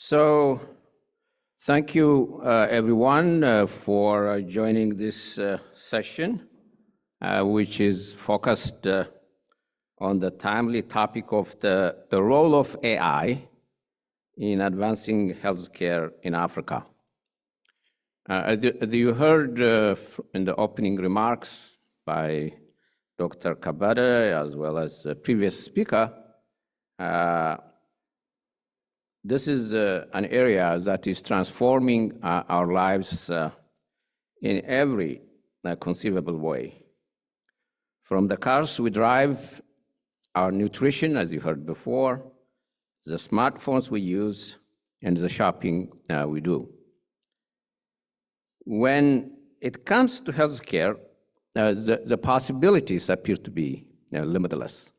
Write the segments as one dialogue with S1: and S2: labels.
S1: So thank you, everyone, for joining this session, which is focused on the timely topic of the role of AI in advancing healthcare in Africa. You heard in the opening remarks by Dr. Kabada, as well as the previous speaker, this is an area that is transforming our lives in every conceivable way. From the cars we drive, our nutrition, as you heard before, the smartphones we use, and the shopping we do. When it comes to healthcare, the possibilities appear to be limitless.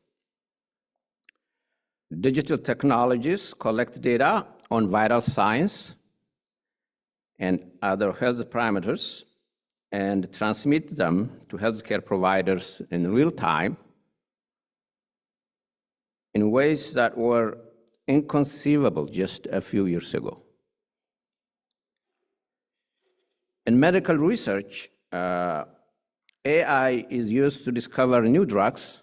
S1: Digital technologies collect data on vital signs and other health parameters and transmit them to healthcare providers in real time in ways that were inconceivable just a few years ago. In medical research, AI is used to discover new drugs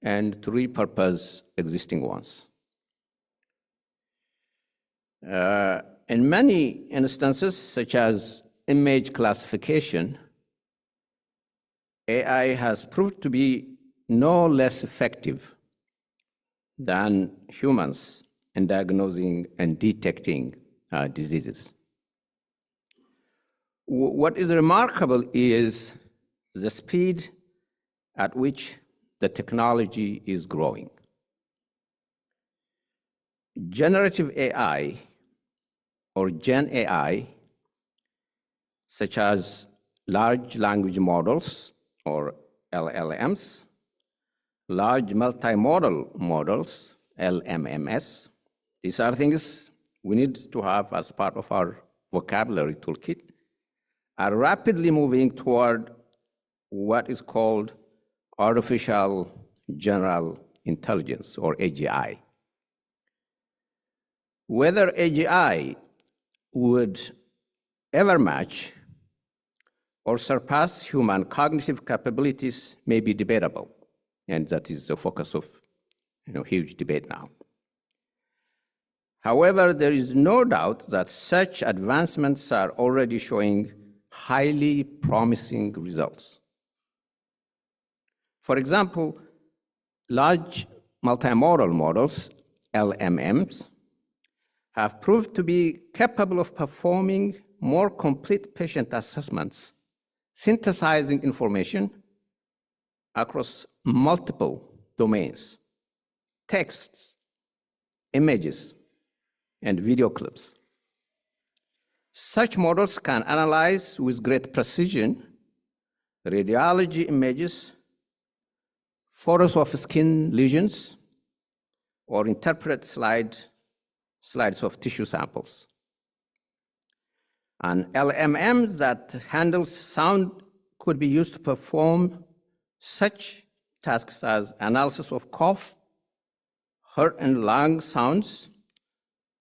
S1: and to repurpose existing ones. In many instances, such as image classification, AI has proved to be no less effective than humans in diagnosing and detecting diseases. What is remarkable is the speed at which the technology is growing. Generative AI, or Gen AI, such as large language models, or LLMs, large multimodal models, LMMS, these are things we need to have as part of our vocabulary toolkit, are rapidly moving toward what is called artificial general intelligence, or AGI. Whether AGI would ever match or surpass human cognitive capabilities may be debatable, and that is the focus of huge debate now. However, there is no doubt that such advancements are already showing highly promising results. For example, large multimodal models, LMMs, have proved to be capable of performing more complete patient assessments, synthesizing information across multiple domains, texts, images, and video clips. Such models can analyze with great precision radiology images, photos of skin lesions, or interpret slides of tissue samples. An LMM that handles sound could be used to perform such tasks as analysis of cough, heart and lung sounds,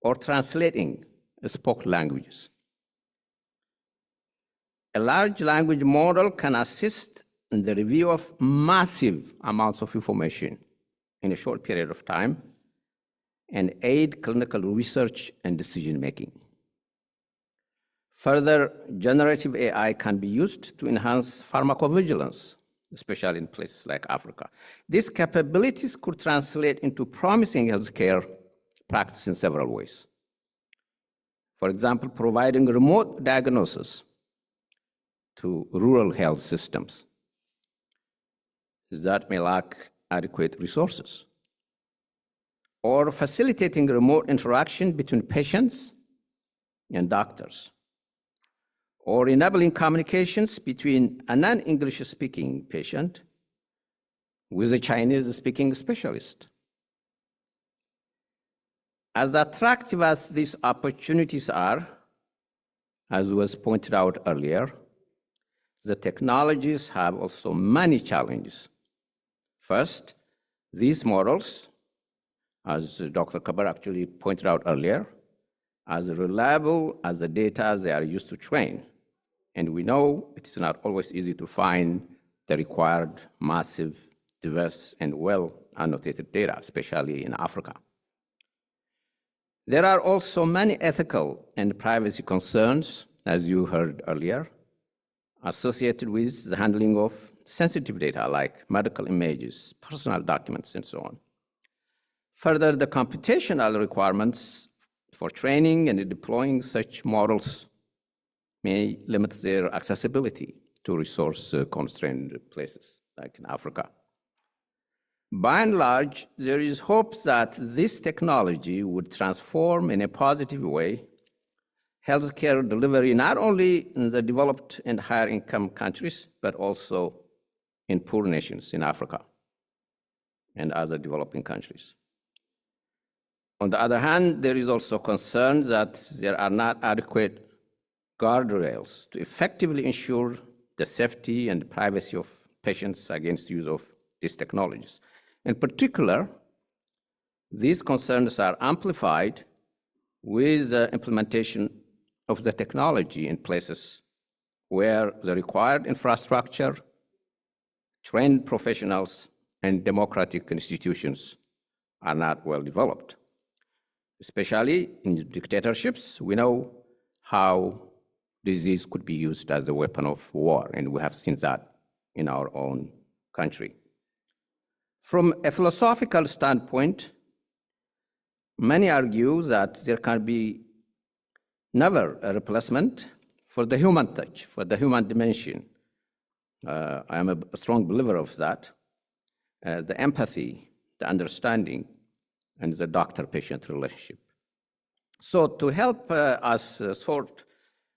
S1: or translating spoken languages. A large language model can assist in the review of massive amounts of information in a short period of time and aid clinical research and decision-making. Further, generative AI can be used to enhance pharmacovigilance, especially in places like Africa. These capabilities could translate into promising healthcare practice in several ways. For example, providing remote diagnosis to rural health systems that may lack adequate resources, or facilitating remote interaction between patients and doctors, or enabling communications between a non-English speaking patient with a Chinese speaking specialist. As attractive as these opportunities are, as was pointed out earlier, the technologies have also many challenges. First, these models, as Dr. Kabar actually pointed out earlier, as reliable as the data they are used to train. And we know it is not always easy to find the required massive, diverse, and well-annotated data, especially in Africa. There are also many ethical and privacy concerns, as you heard earlier, associated with the handling of sensitive data like medical images, personal documents, and so on. Further, the computational requirements for training and deploying such models may limit their accessibility to resource-constrained places like in Africa. By and large, there is hope that this technology would transform in a positive way healthcare delivery not only in the developed and higher income countries, but also in poor nations in Africa and other developing countries. On the other hand, there is also concern that there are not adequate guardrails to effectively ensure the safety and privacy of patients against use of these technologies. In particular, these concerns are amplified with the implementation of the technology in places where the required infrastructure, trained professionals, and democratic institutions are not well developed. Especially in dictatorships, we know how disease could be used as a weapon of war, and we have seen that in our own country. From a philosophical standpoint, many argue that there can be never a replacement for the human touch, for the human dimension. I am a strong believer of that. The empathy, the understanding, and the doctor-patient relationship. So to help us sort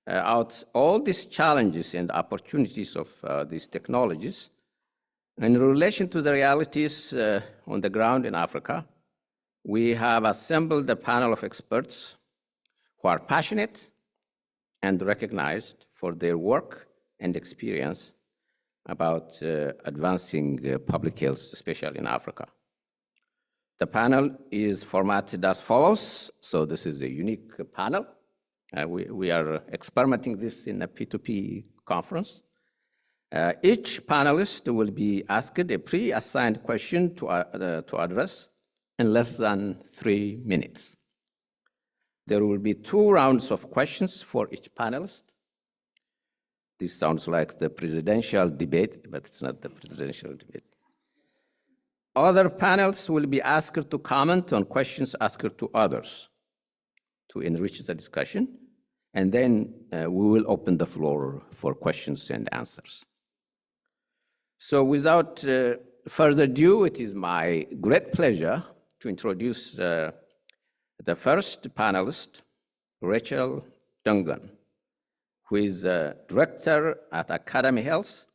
S1: out all these challenges and opportunities of these technologies, in relation to the realities on the ground in Africa, we have assembled a panel of experts who are passionate and recognized for their work and experience about advancing public health, especially in Africa. The panel is formatted as follows. So this is a unique panel. We are experimenting this in a P2P conference. Each panelist will be asked a pre-assigned question to address in less than 3 minutes. There will be 2 rounds of questions for each panelist. This sounds like the presidential debate, but it's not the presidential debate. Other panels will be asked to comment on questions asked to others to enrich the discussion, and then we will open the floor for questions and answers. So without further ado, it is my great pleasure to introduce the first panelist, Rachel Dungan, who is Director at Academy Health,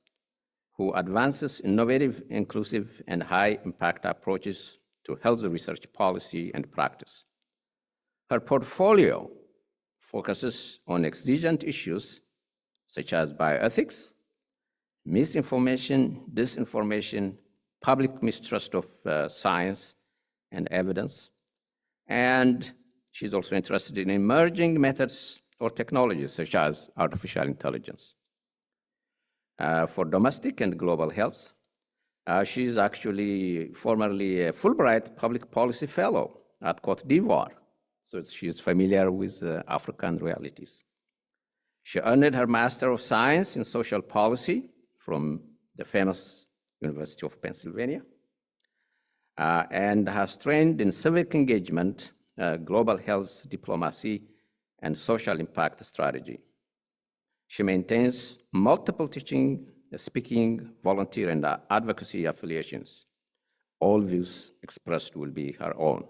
S1: who advances innovative, inclusive, and high-impact approaches to health research policy and practice. Her portfolio focuses on exigent issues such as bioethics, misinformation, disinformation, public mistrust of science and evidence, and she's also interested in emerging methods or technologies such as artificial intelligence. For domestic and global health, she is actually formerly a Fulbright Public Policy Fellow at Côte d'Ivoire, so she is familiar with African realities. She earned her Master of Science in Social Policy from the famous University of Pennsylvania, and has trained in civic engagement, global health diplomacy, and social impact strategy. She maintains multiple teaching, speaking, volunteer, and advocacy affiliations. All views expressed will be her own.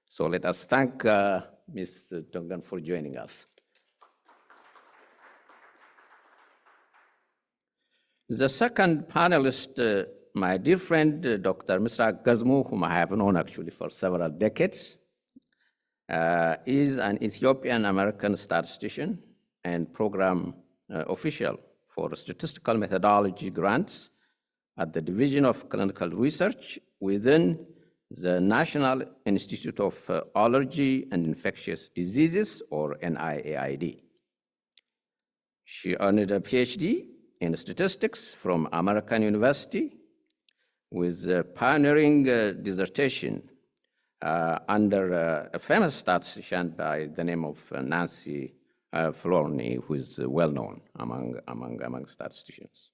S1: So let us thank Ms. Dungan for joining us. The second panelist, my dear friend, Dr. Misra Gazmu, whom I have known actually for several decades, is an Ethiopian-American statistician and program official for statistical methodology grants at the Division of Clinical Research within the National Institute of Allergy and Infectious Diseases, or NIAID. She earned a PhD in statistics from American University with a pioneering dissertation under a famous statistician by the name of Nancy Florney, who is well known among statisticians.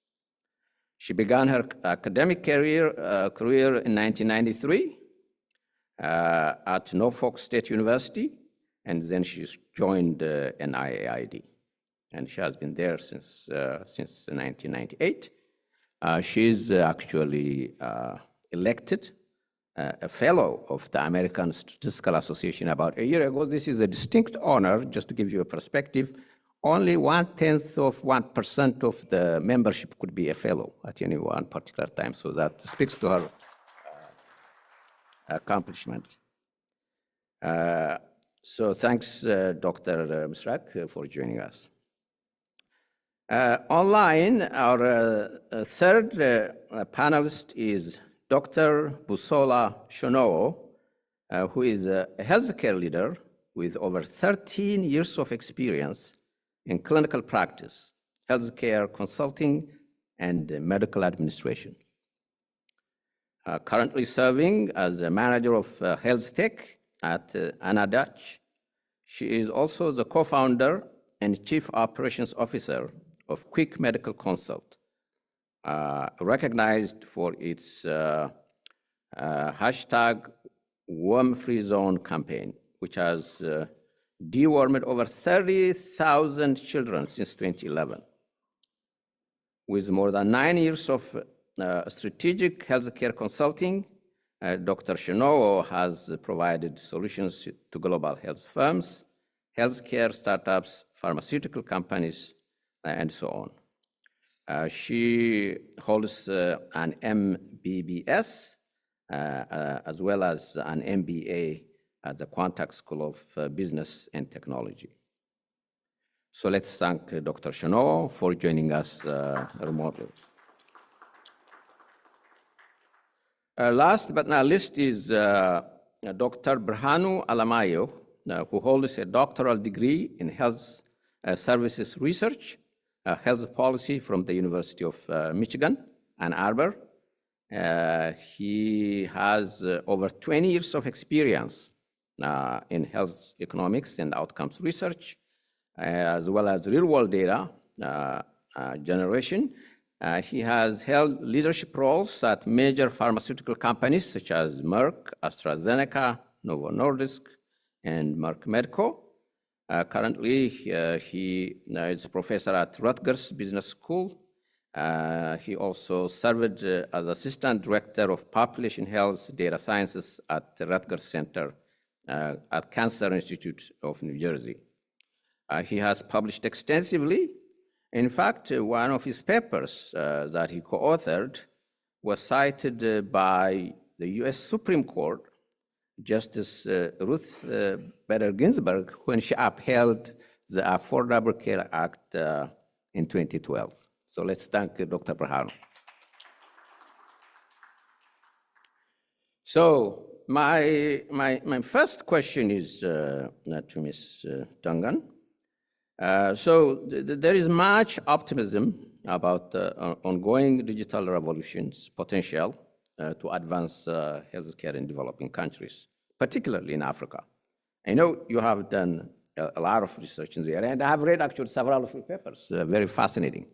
S1: She began her academic career in 1993 at Norfolk State University, and then she joined NIAID, and she has been there since 1998. She is actually elected a fellow of the American Statistical Association about a year ago. This is a distinct honor. Just to give you a perspective, only 0.1% of the membership could be a fellow at any one particular time. So that speaks to her accomplishment. So thanks, Dr. Misrak, for joining us. Online, our third panelist is Dr. Busola Shonoo, who is a healthcare leader with over 13 years of experience in clinical practice, healthcare consulting, and medical administration. Currently serving as a manager of health tech at Anadach. She is also the co-founder and chief operations officer of Quick Medical Consult, recognized for its hashtag worm-free zone campaign, which has dewormed over 30,000 children since 2011. With more than 9 years of strategic healthcare consulting, Dr. Shonoo has provided solutions to global health firms, healthcare startups, pharmaceutical companies, and so on. She holds an MBBS as well as an MBA at the Quantac School of Business and Technology. So let's thank Dr. Shonoo for joining us remotely. Last but not least is Dr. Berhanu Alamayo, who holds a doctoral degree in health services research, health policy from the University of Michigan, Ann Arbor. He has over 20 years of experience in health economics and outcomes research, as well as real-world data generation. He has held leadership roles at major pharmaceutical companies such as Merck, AstraZeneca, Novo Nordisk, and Merck Medical. Currently, he is a professor at Rutgers Business School. He also served as Assistant Director of Population Health Data Sciences at the Rutgers Center at Cancer Institute of New Jersey. He has published extensively. In fact, one of his papers that he co-authored was cited by the US Supreme Court, Justice Ruth Bader Ginsburg, when she upheld the Affordable Care Act in 2012. So let's thank Dr. Berhanu. So my first question is to Ms. Dungan. There is much optimism about ongoing digital revolution's potential to advance healthcare in developing countries, particularly in Africa. I know you have done a lot of research in the area, and I have read actually several of your papers, very fascinating.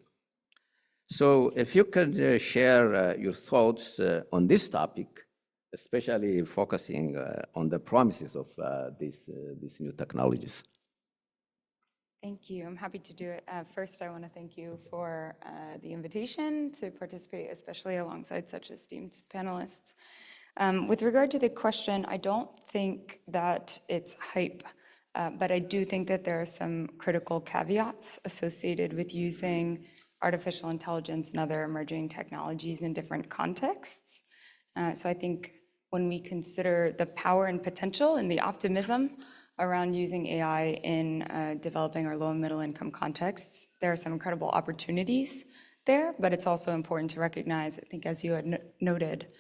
S1: So if you could share your thoughts on this topic, especially focusing on the promises of these new technologies.
S2: Thank you. I'm happy to do it. First, I want to thank you for the invitation to participate, especially alongside such esteemed panelists. With regard to the question, I don't think that it's hype, but I do think that there are some critical caveats associated with using artificial intelligence and other emerging technologies in different contexts. So I think when we consider the power and potential and the optimism around using AI in developing our low and middle income contexts, there are some incredible opportunities there, but it's also important to recognize, I think as you had noted,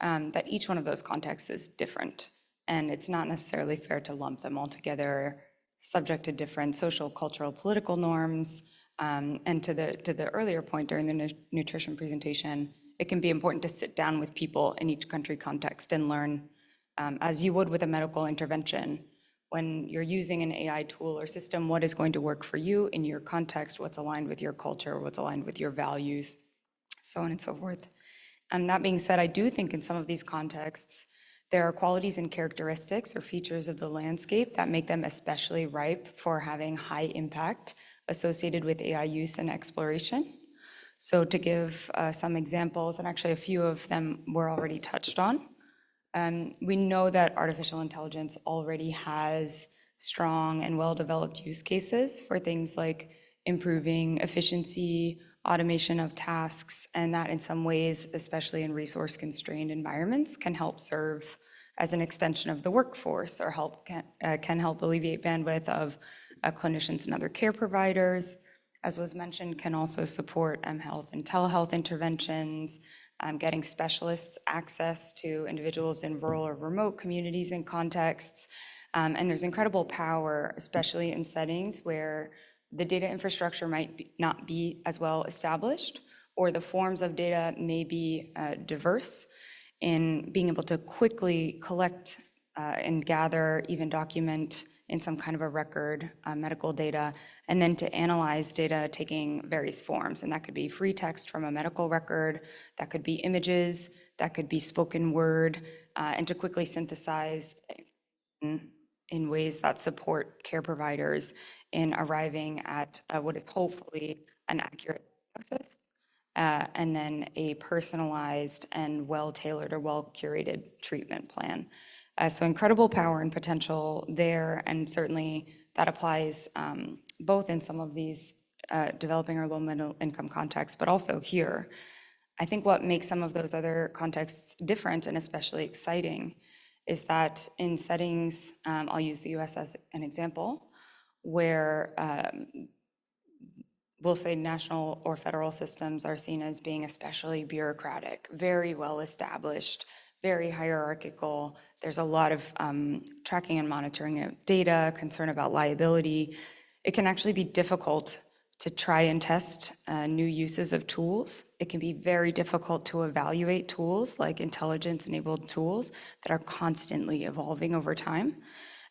S2: that each one of those contexts is different. And it's not necessarily fair to lump them all together, subject to different social, cultural, political norms. And to the earlier point during the nutrition presentation, it can be important to sit down with people in each country context and learn, as you would with a medical intervention, when you're using an AI tool or system, what is going to work for you in your context, what's aligned with your culture, what's aligned with your values, so on and so forth. That being said, I do think in some of these contexts, there are qualities and characteristics or features of the landscape that make them especially ripe for having high impact associated with AI use and exploration. So to give some examples, and actually a few of them were already touched on, we know that artificial intelligence already has strong and well-developed use cases for things like improving efficiency, automation of tasks, and that in some ways, especially in resource-constrained environments, can help serve as an extension of the workforce or can help alleviate bandwidth of clinicians and other care providers. As was mentioned, can also support health and telehealth interventions, getting specialists access to individuals in rural or remote communities and contexts. And there's incredible power, especially in settings where the data infrastructure might not be as well established, or the forms of data may be diverse, in being able to quickly collect and gather, even document in some kind of a record, medical data, and then to analyze data taking various forms. And that could be free text from a medical record, that could be images, that could be spoken word, and to quickly synthesize in ways that support care providers in arriving at what is hopefully an accurate diagnosis, and then a personalized and well-tailored or well-curated treatment plan. So incredible power and potential there, and certainly that applies both in some of these developing or low-middle income contexts, but also here. I think what makes some of those other contexts different and especially exciting is that in settings, I'll use the US as an example, where we'll say national or federal systems are seen as being especially bureaucratic, very well established, very hierarchical. There's a lot of tracking and monitoring of data, concern about liability. It can actually be difficult to try and test new uses of tools. It can be very difficult to evaluate tools like intelligence-enabled tools that are constantly evolving over time.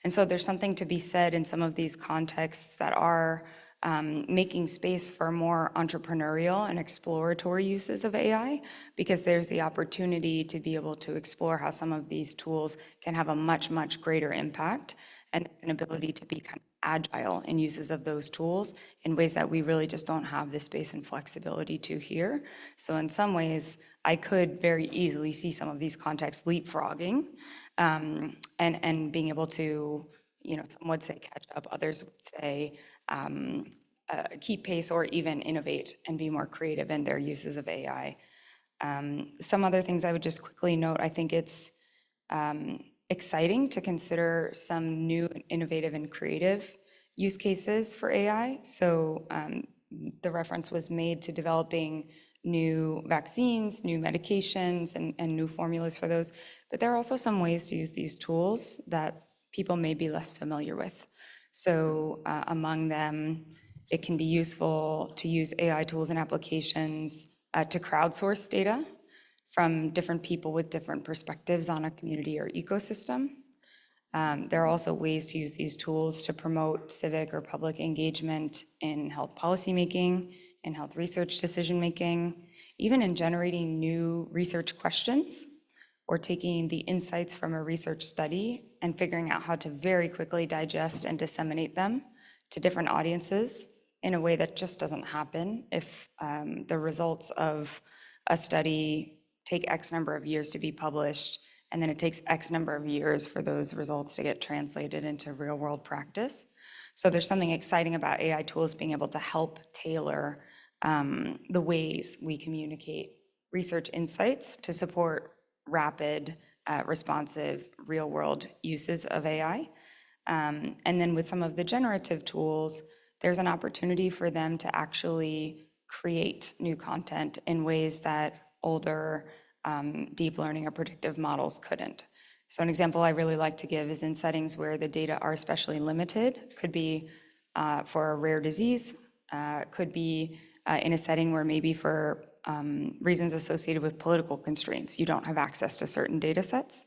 S2: And so there's something to be said in some of these contexts that are making space for more entrepreneurial and exploratory uses of AI, because there's the opportunity to be able to explore how some of these tools can have a much, much greater impact and an ability to be kind of agile in uses of those tools in ways that we really just don't have the space and flexibility to here. So in some ways, I could very easily see some of these contexts leapfrogging and being able to, some would say catch up, others would say keep pace or even innovate and be more creative in their uses of AI. Some other things I would just quickly note, I think it's exciting to consider some new, innovative, and creative use cases for AI. So the reference was made to developing new vaccines, new medications, and new formulas for those. But there are also some ways to use these tools that people may be less familiar with. So among them, it can be useful to use AI tools and applications to crowdsource data from different people with different perspectives on a community or ecosystem. There are also ways to use these tools to promote civic or public engagement in health policymaking, in health research decision-making, even in generating new research questions, or taking the insights from a research study and figuring out how to very quickly digest and disseminate them to different audiences in a way that just doesn't happen if the results of a study take X number of years to be published, and then it takes X number of years for those results to get translated into real-world practice. So there's something exciting about AI tools being able to help tailor the ways we communicate research insights to support rapid, responsive, real-world uses of AI. And then with some of the generative tools, there's an opportunity for them to actually create new content in ways that older deep learning or predictive models couldn't. So an example I really like to give is in settings where the data are especially limited, could be for a rare disease, could be in a setting where maybe for reasons associated with political constraints, you don't have access to certain data sets.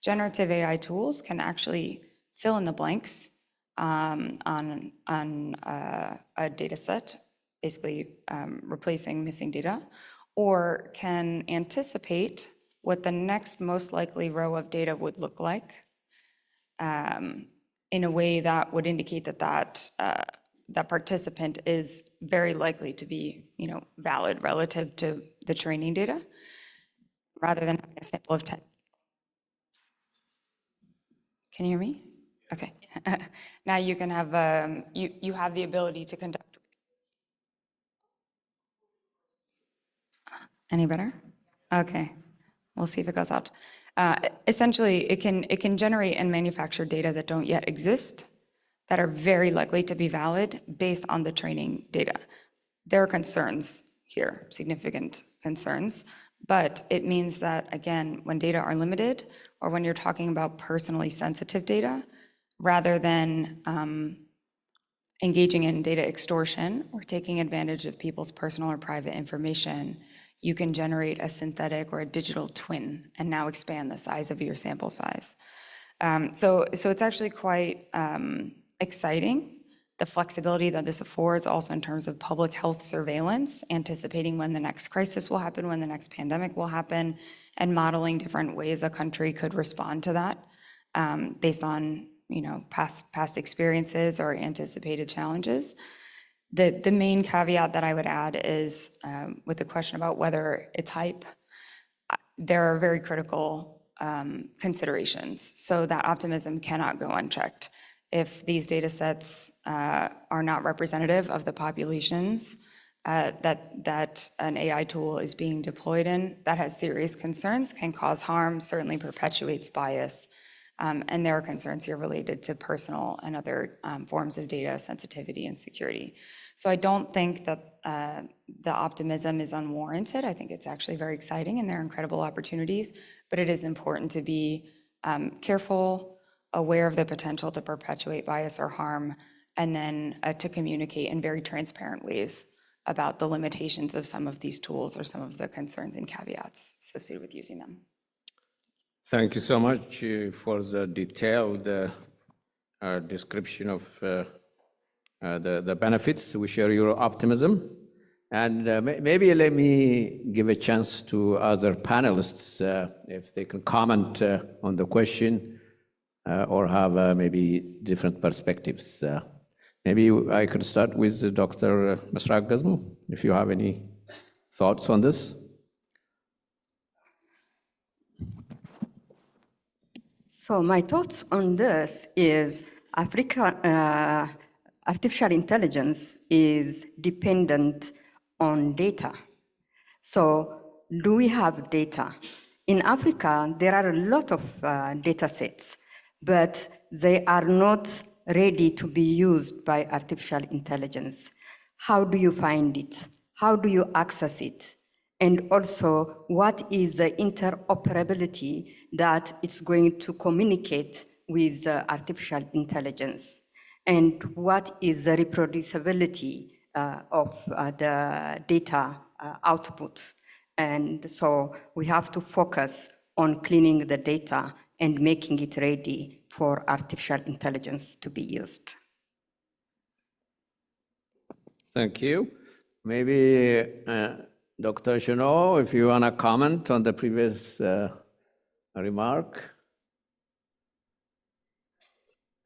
S2: Generative AI tools can actually fill in the blanks on a data set, basically replacing missing data, or can anticipate what the next most likely row of data would look like in a way that would indicate that participant is very likely to be, valid relative to the training data, rather than having a sample of 10. Can you hear me? Okay. Now you can have, you have the ability to conduct. Any better? Okay. We'll see if it goes out. Essentially, it can generate and manufacture data that don't yet exist, that are very likely to be valid based on the training data. There are concerns here, significant concerns, but it means that, again, when data are limited, or when you're talking about personally sensitive data, rather than engaging in data extortion or taking advantage of people's personal or private information, you can generate a synthetic or a digital twin and now expand the size of your sample size. So it's actually quite exciting, the flexibility that this affords, also in terms of public health surveillance, anticipating when the next crisis will happen, when the next pandemic will happen, and modeling different ways a country could respond to that based on past experiences or anticipated challenges. The main caveat that I would add is with the question about whether it's hype, there are very critical considerations. So that optimism cannot go unchecked. If these data sets are not representative of the populations that an AI tool is being deployed in, that has serious concerns, can cause harm, certainly perpetuates bias. And there are concerns here related to personal and other forms of data sensitivity and security. So I don't think that the optimism is unwarranted. I think it's actually very exciting and there are incredible opportunities, but it is important to be careful, aware of the potential to perpetuate bias or harm, and then to communicate in very transparent ways about the limitations of some of these tools or some of the concerns and caveats associated with using them.
S1: Thank you so much for the detailed description of the benefits. We share your optimism. And maybe let me give a chance to other panelists if they can comment on the question or have maybe different perspectives. Maybe I could start with Dr. Masraq Gazmu, if you have any thoughts on this.
S3: So my thoughts on this is artificial intelligence is dependent on data. So do we have data? In Africa, there are a lot of data sets, but they are not ready to be used by artificial intelligence. How do you find it? How do you access it? And also, what is the interoperability that it's going to communicate with artificial intelligence? And what is the reproducibility of the data output? And so we have to focus on cleaning the data and making it ready for artificial intelligence to be used.
S1: Thank you. Maybe Dr. Chenot, if you want to comment on the previous remark.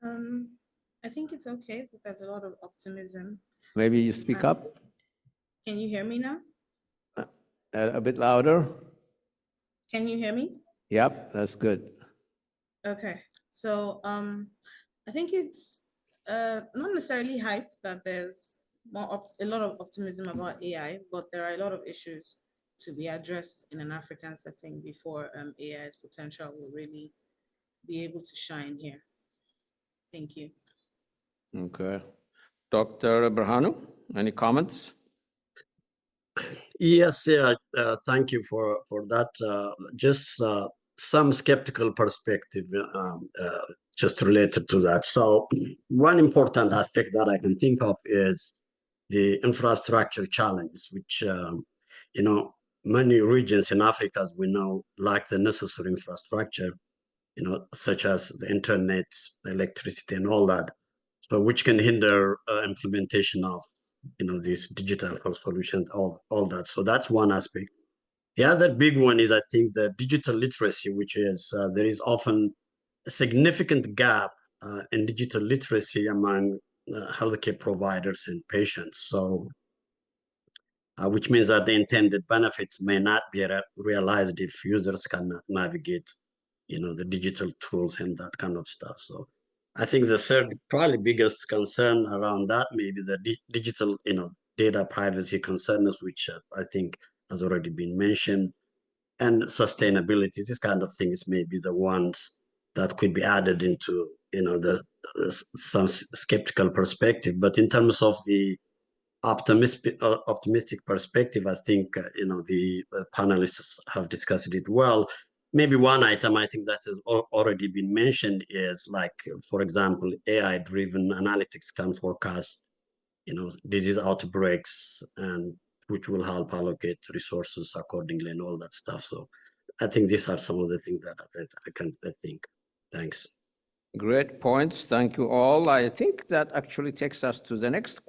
S4: I think it's okay, but there's a lot of optimism.
S1: Maybe you speak up.
S4: Can you hear me now?
S1: A bit louder.
S4: Can you hear me?
S1: Yep, that's good.
S4: Okay, so I think it's not necessarily hype that there's a lot of optimism about AI, but there are a lot of issues to be addressed in an African setting before AI's potential will really be able to shine here. Thank you.
S1: Okay. Dr. Berhanu, any comments?
S5: Yes, yeah, thank you for that. Just some skeptical perspective, just related to that. So one important aspect that I can think of is the infrastructure challenges, which, you know, many regions in Africa, as we know, lack the necessary infrastructure, you know, such as the internet, electricity, and all that. So which can hinder implementation of, you know, these digital health solutions, all that. So that's one aspect. The other big one is, I think, the digital literacy, which is there is often a significant gap in digital literacy among healthcare providers and patients. So, which means that the intended benefits may not be realized if users cannot navigate, you know, the digital tools and that kind of stuff. So I think the third, probably biggest concern around that may be the digital, you know, data privacy concerns, which I think has already been mentioned, and sustainability. These kind of things may be the ones that could be added into, you know, the some skeptical perspective. But in terms of the optimistic perspective, I think, you know, the panelists have discussed it well. Maybe one item I think that has already been mentioned is, like, for example, AI-driven analytics can forecast, you know, disease outbreaks, and which will help allocate resources accordingly and all that stuff. So I think these are some of the things that I think. Thanks.
S1: Great points. Thank you all. I think that actually takes us to the next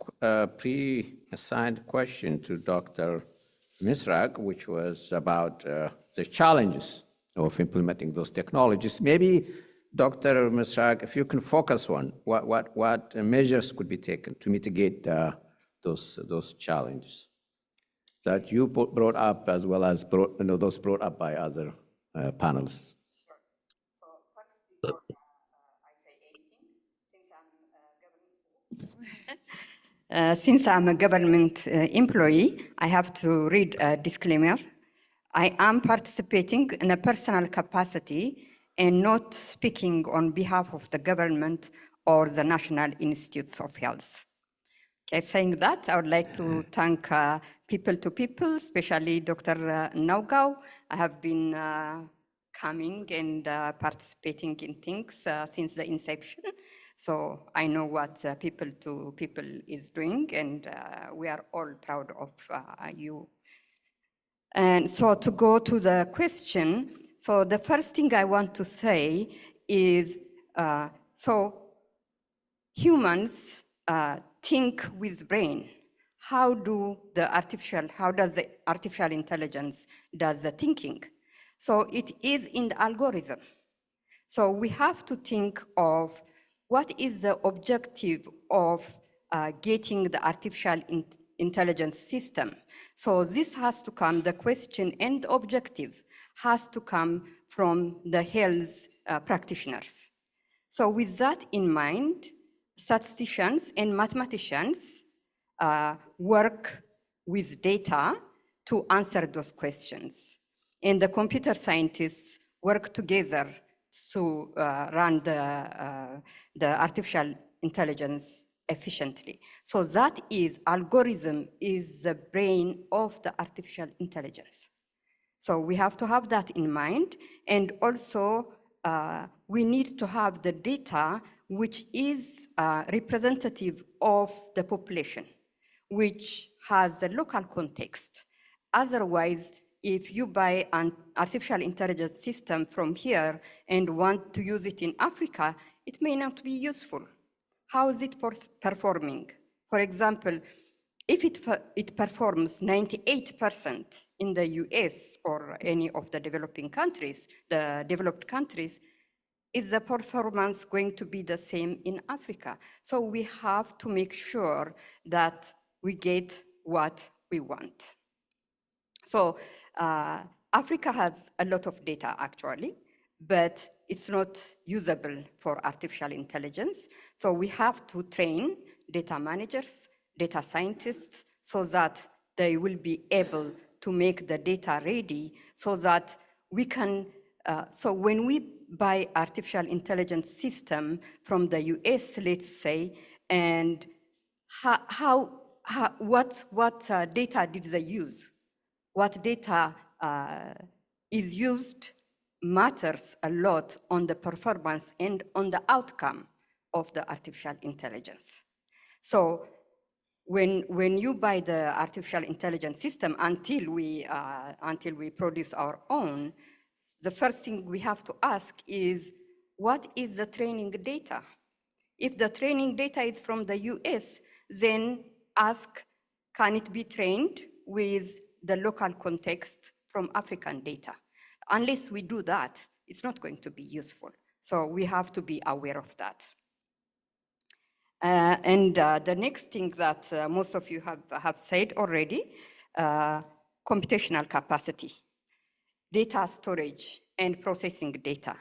S1: pre-assigned question to Dr. Misrag, which was about the challenges of implementing those technologies. Maybe, Dr. Misrag, if you can focus on what measures could be taken to mitigate those challenges that you brought up, as well as those brought up by other panelists.
S3: Since I'm a government employee, I have to read a disclaimer. I am participating in a personal capacity and not speaking on behalf of the government or the National Institutes of Health. Okay, saying that, I would like to thank P2P, especially Dr. Naugao. I have been coming and participating in things since the inception. So I know what P2P is doing, and we are all proud of you. And so to go to the question, so the first thing I want to say is, so humans think with brain. How does the artificial intelligence does the thinking? So it is in the algorithm. So we have to think of what is the objective of getting the artificial intelligence system. So this has to come, the question and objective has to come from the health practitioners. So with that in mind, statisticians and mathematicians work with data to answer those questions. And the computer scientists work together to run the artificial intelligence efficiently. So that is, algorithm is the brain of the artificial intelligence. So we have to have that in mind. And also, we need to have the data which is representative of the population, which has a local context. Otherwise, if you buy an artificial intelligence system from here and want to use it in Africa, it may not be useful. How is it performing? For example, if it performs 98% in the US or any of the developing countries, the developed countries, is the performance going to be the same in Africa? So we have to make sure that we get what we want. So Africa has a lot of data actually, but it's not usable for artificial intelligence. So we have to train data managers, data scientists, so that they will be able to make the data ready so that we can, so when we buy artificial intelligence system from the US, let's say, and what data did they use? what data is used matters a lot on the performance and on the outcome of the artificial intelligence. So when you buy the artificial intelligence system, until we produce our own, the first thing we have to ask is, what is the training data? If the training data is from the US, then ask, can it be trained with the local context from African data? Unless we do that, it's not going to be useful. So we have to be aware of that. The next thing that most of you have said already, computational capacity, data storage and processing data.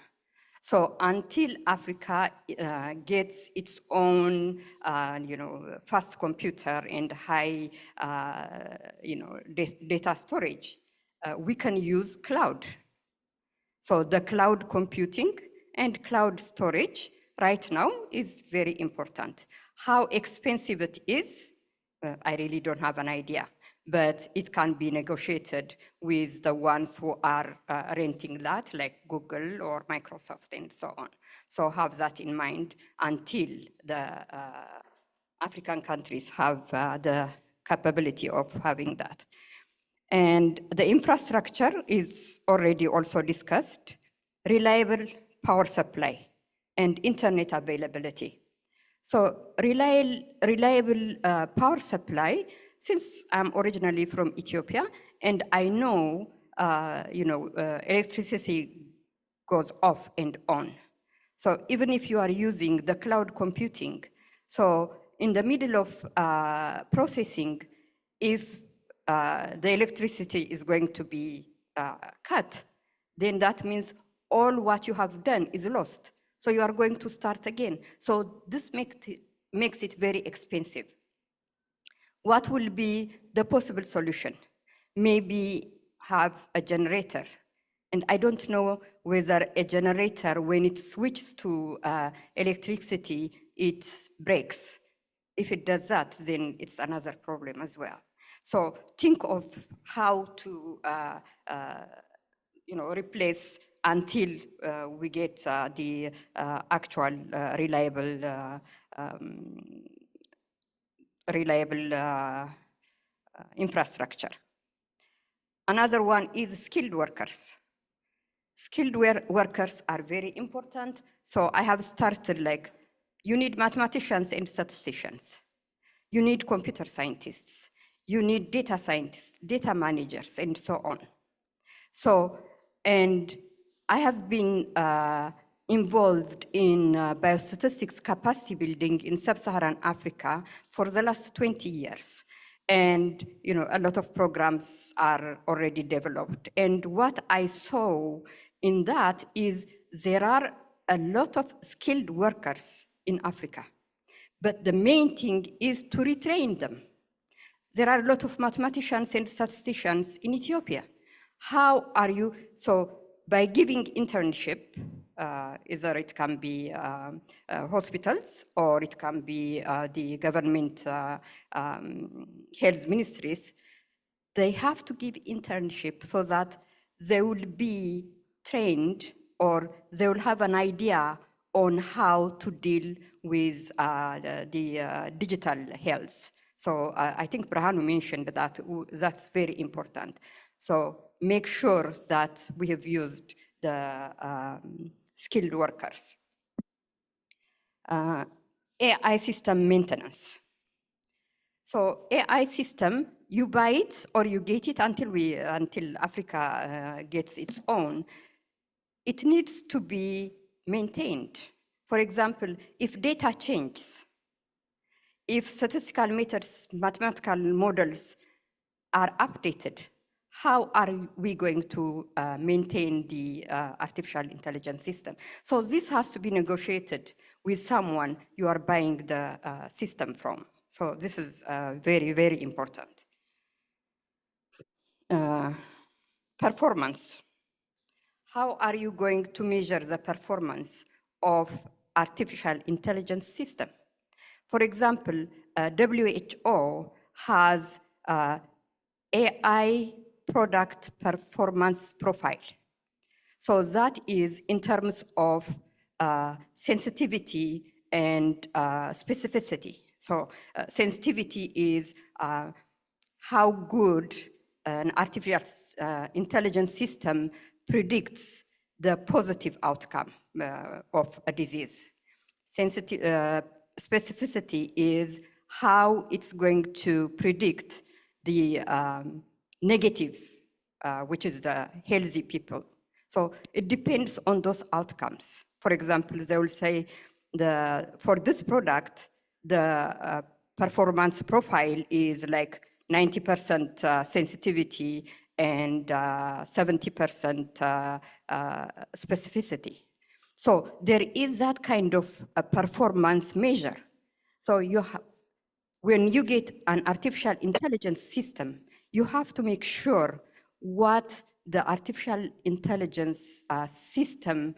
S3: So until Africa gets its own, fast computer and high, data storage, we can use cloud. So the cloud computing and cloud storage right now is very important. How expensive it is, I really don't have an idea, but it can be negotiated with the ones who are renting that, like Google or Microsoft and so on. So have that in mind until the African countries have the capability of having that. And the infrastructure is already also discussed, reliable power supply and internet availability. So reliable power supply, since I'm originally from Ethiopia and I know, electricity goes off and on. So even if you are using the cloud computing, so in the middle of processing, if the electricity is going to be cut, then that means all what you have done is lost. So you are going to start again. So this makes it very expensive. What will be the possible solution? Maybe have a generator. And I don't know whether a generator, when it switches to electricity, it breaks. If it does that, then it's another problem as well. So think of how to replace until we get the actual reliable infrastructure. Another one is skilled workers. Skilled workers are very important. So I have started like, you need mathematicians and statisticians. You need computer scientists. You need data scientists, data managers, and so on. So, and I have been involved in biostatistics capacity building in sub-Saharan Africa for the last 20 years. And a lot of programs are already developed. And what I saw in that is there are a lot of skilled workers in Africa. But the main thing is to retrain them. There are a lot of mathematicians and statisticians in Ethiopia. How are you, so by giving internship, either it can be hospitals or it can be the government health ministries, they have to give internship so that they will be trained or they will have an idea on how to deal with the digital health. So I think Brahanu mentioned that that's very important. So make sure that we have used the skilled workers. AI system maintenance. So AI system, you buy it or you get it until Africa gets its own. It needs to be maintained. For example, if data changes, if statistical methods, mathematical models are updated, how are we going to maintain the artificial intelligence system? So this has to be negotiated with someone you are buying the system from. So this is very, very important. Performance. How are you going to measure the performance of artificial intelligence system? For example, WHO has AI product performance profile. So that is in terms of sensitivity and specificity. So sensitivity is how good an artificial intelligence system predicts the positive outcome of a disease. Specificity is how it's going to predict the negative, which is the healthy people. So it depends on those outcomes. For example, they will say for this product, the performance profile is like 90% sensitivity and 70% specificity. So there is that kind of a performance measure. So when you get an artificial intelligence system, you have to make sure what the artificial intelligence system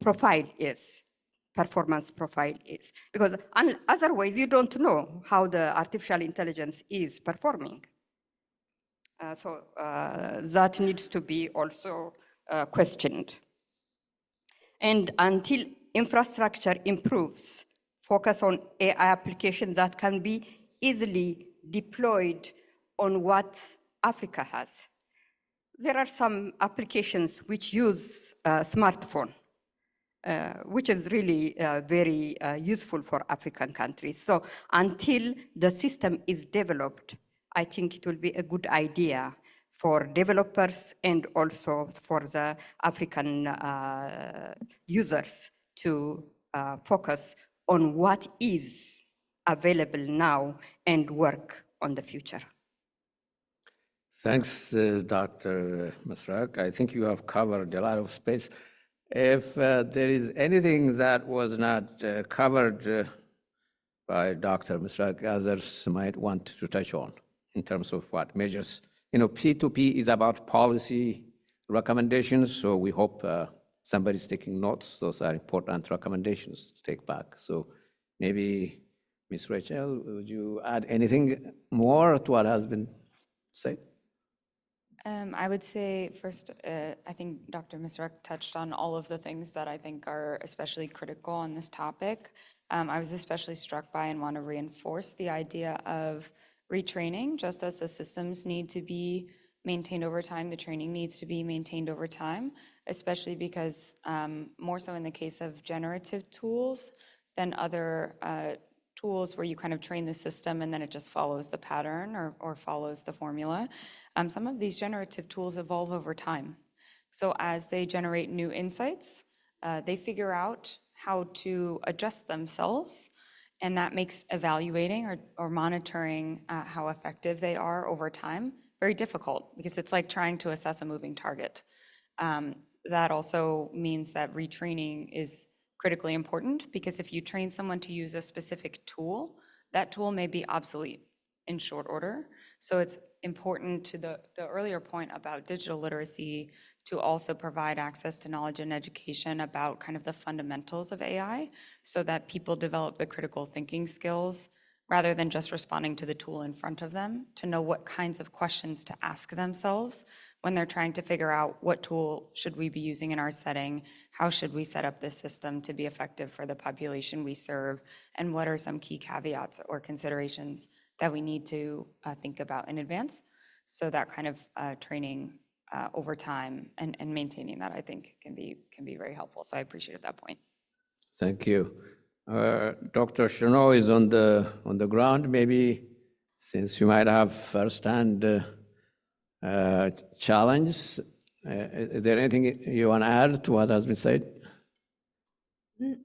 S3: profile is, performance profile is. Because otherwise you don't know how the artificial intelligence is performing. So that needs to be also questioned. And until infrastructure improves, focus on AI applications that can be easily deployed on what Africa has. There are some applications which use smartphone, which is really very useful for African countries. So until the system is developed, I think it will be a good idea for developers and also for the African users to focus on what is available now and work on the future.
S1: Thanks, Dr. Masrak. I think you have covered a lot of space. If there is anything that was not covered by Dr. Masrak, others might want to touch on in terms of what measures. P2P is about policy recommendations, so we hope somebody's taking notes. Those are important recommendations to take back. So maybe, Ms. Rachel, would you add anything more to what has been said?
S2: I would say first, I think Dr. Misrak touched on all of the things that I think are especially critical on this topic. I was especially struck by and want to reinforce the idea of retraining. Just as the systems need to be maintained over time, the training needs to be maintained over time, especially because more so in the case of generative tools than other tools where you kind of train the system and then it just follows the pattern or follows the formula. Some of these generative tools evolve over time. So as they generate new insights, they figure out how to adjust themselves, and that makes evaluating or monitoring how effective they are over time very difficult, because it's like trying to assess a moving target. That also means that retraining is critically important, because if you train someone to use a specific tool, that tool may be obsolete in short order. So it's important, to the earlier point about digital literacy, to also provide access to knowledge and education about kind of the fundamentals of AI, so that people develop the critical thinking skills rather than just responding to the tool in front of them, to know what kinds of questions to ask themselves when they're trying to figure out what tool should we be using in our setting, how should we set up this system to be effective for the population we serve, and what are some key caveats or considerations that we need to think about in advance. So that kind of training over time and maintaining that, I think, can be very helpful. So I appreciated that point.
S1: Thank you. Dr. Chenot is on the ground. Maybe since you might have firsthand challenge, is there anything you want to add to what has been said?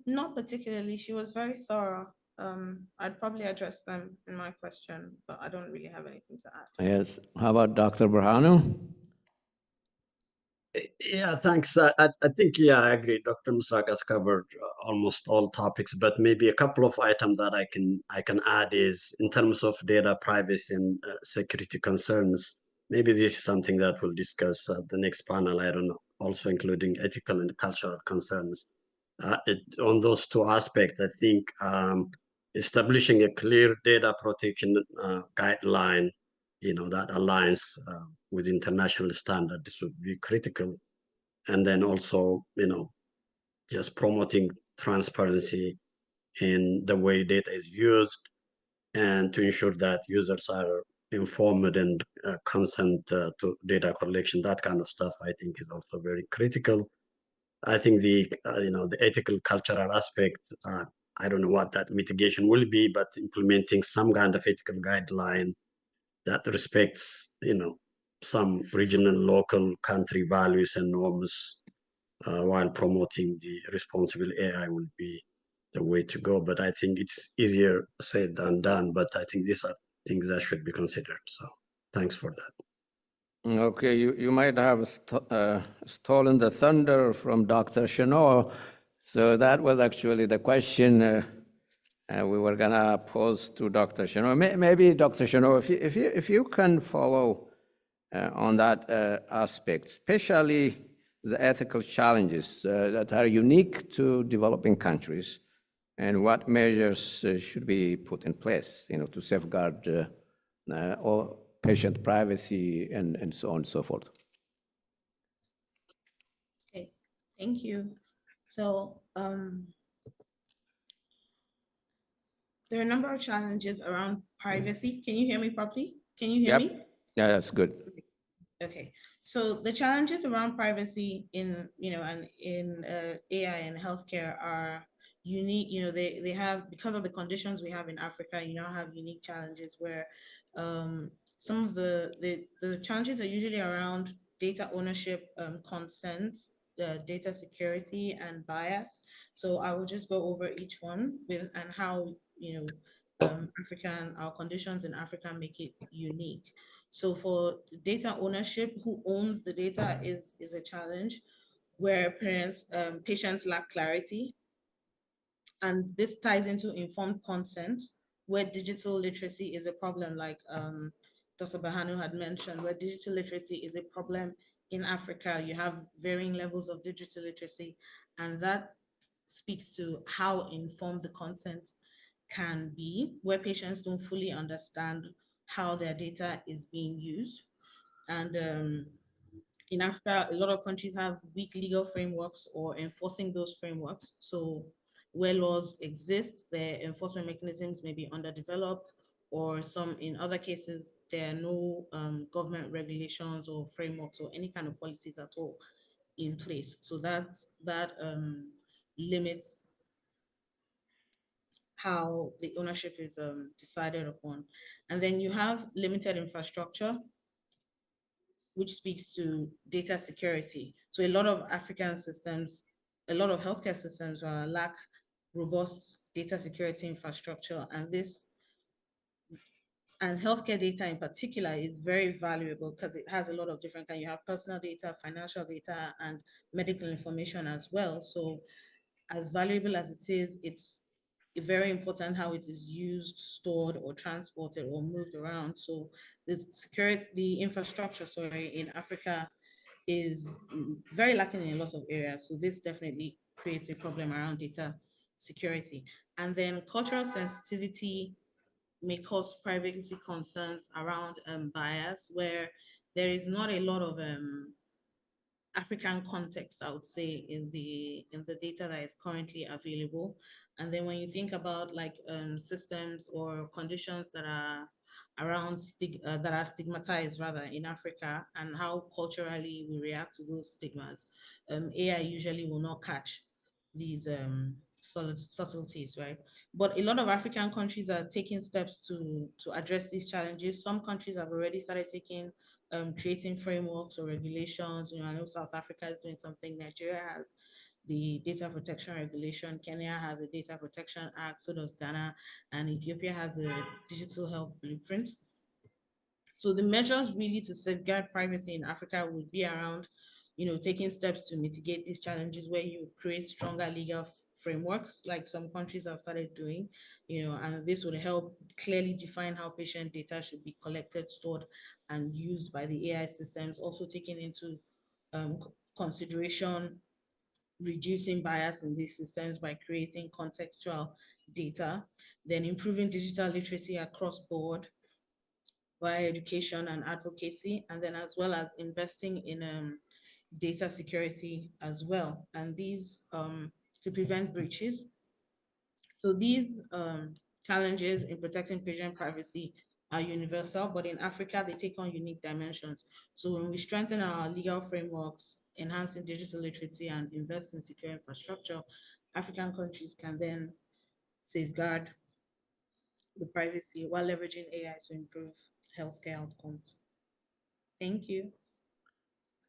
S4: Not particularly. She was very thorough. I'd probably address them in my question, but I don't really have anything to add.
S1: Yes. How about Dr. Burhanu?
S5: Yeah, thanks. I think, yeah, I agree. Dr. Musak has covered almost all topics, but maybe a couple of items that I can add is in terms of data privacy and security concerns. Maybe this is something that we'll discuss at the next panel. I don't know, also including ethical and cultural concerns. On those two aspects, I think establishing a clear data protection guideline that aligns with international standard. This would be critical. And then also, just promoting transparency in the way data is used, and to ensure that users are informed and consent to data collection. That kind of stuff, I think, is also very critical. I think the ethical cultural aspect. I don't know what that mitigation will be, but implementing some kind of ethical guideline that respects, some regional, local, country values and norms, while promoting the responsible AI will be the way to go. But I think it's easier said than done. But I think these are things that should be considered. So thanks for that.
S1: Okay, you might have stolen the thunder from Dr. Chenot. So that was actually the question we were gonna pose to Dr. Chenot. Maybe Dr. Chenot, if you can follow on that aspect, especially the ethical challenges that are unique to developing countries, and what measures should be put in place, to safeguard all patient privacy and so on and so forth.
S4: Okay, thank you. So there are a number of challenges around privacy. Can you hear me properly? Can you hear me?
S1: Yeah, that's good.
S4: Okay, so the challenges around privacy in AI and healthcare are unique. They have, because of the conditions we have in Africa, have unique challenges where some of the challenges are usually around data ownership, consent, data security, and bias. So I will just go over each one and how our conditions in Africa make it unique. So for data ownership, who owns the data is a challenge, where patients lack clarity. And this ties into informed consent, where digital literacy is a problem, like Dr. Bahanu had mentioned, where digital literacy is a problem in Africa. You have varying levels of digital literacy, and that speaks to how informed the consent can be, where patients don't fully understand how their data is being used. And in Africa, a lot of countries have weak legal frameworks or enforcing those frameworks. So where laws exist, their enforcement mechanisms may be underdeveloped, or in other cases, there are no government regulations or frameworks or any kind of policies at all in place. So that limits how the ownership is decided upon. And then you have limited infrastructure, which speaks to data security. So a lot of African systems, a lot of healthcare systems lack robust data security infrastructure, and healthcare data in particular is very valuable because it has a lot of different kinds. You have personal data, financial data, and medical information as well. So as valuable as it is, it's very important how it is used, stored, or transported, or moved around. So the infrastructure, in Africa is very lacking in a lot of areas. So this definitely creates a problem around data security. And then cultural sensitivity may cause privacy concerns around bias, where there is not a lot of African context, I would say, in the data that is currently available. And then when you think about systems or conditions that are that are stigmatized rather in Africa, and how culturally we react to those stigmas, AI usually will not catch these subtleties, right? But a lot of African countries are taking steps to address these challenges. Some countries have already started creating frameworks or regulations. I know South Africa is doing something. Nigeria has the data protection regulation. Kenya has a data protection act. So does Ghana, and Ethiopia has a digital health blueprint. So the measures really to safeguard privacy in Africa would be around, taking steps to mitigate these challenges, where you create stronger legal frameworks, like some countries have started doing, and this would help clearly define how patient data should be collected, stored, and used by the AI systems. Also taking into consideration reducing bias in these systems by creating contextual data, then improving digital literacy across board, via education and advocacy, and then as well as investing in data security as well, and these to prevent breaches. So these challenges in protecting patient privacy are universal, but in Africa, they take on unique dimensions. So when we strengthen our legal frameworks, enhancing digital literacy and invest in secure infrastructure, African countries can then safeguard the privacy while leveraging AI to improve healthcare outcomes. Thank you.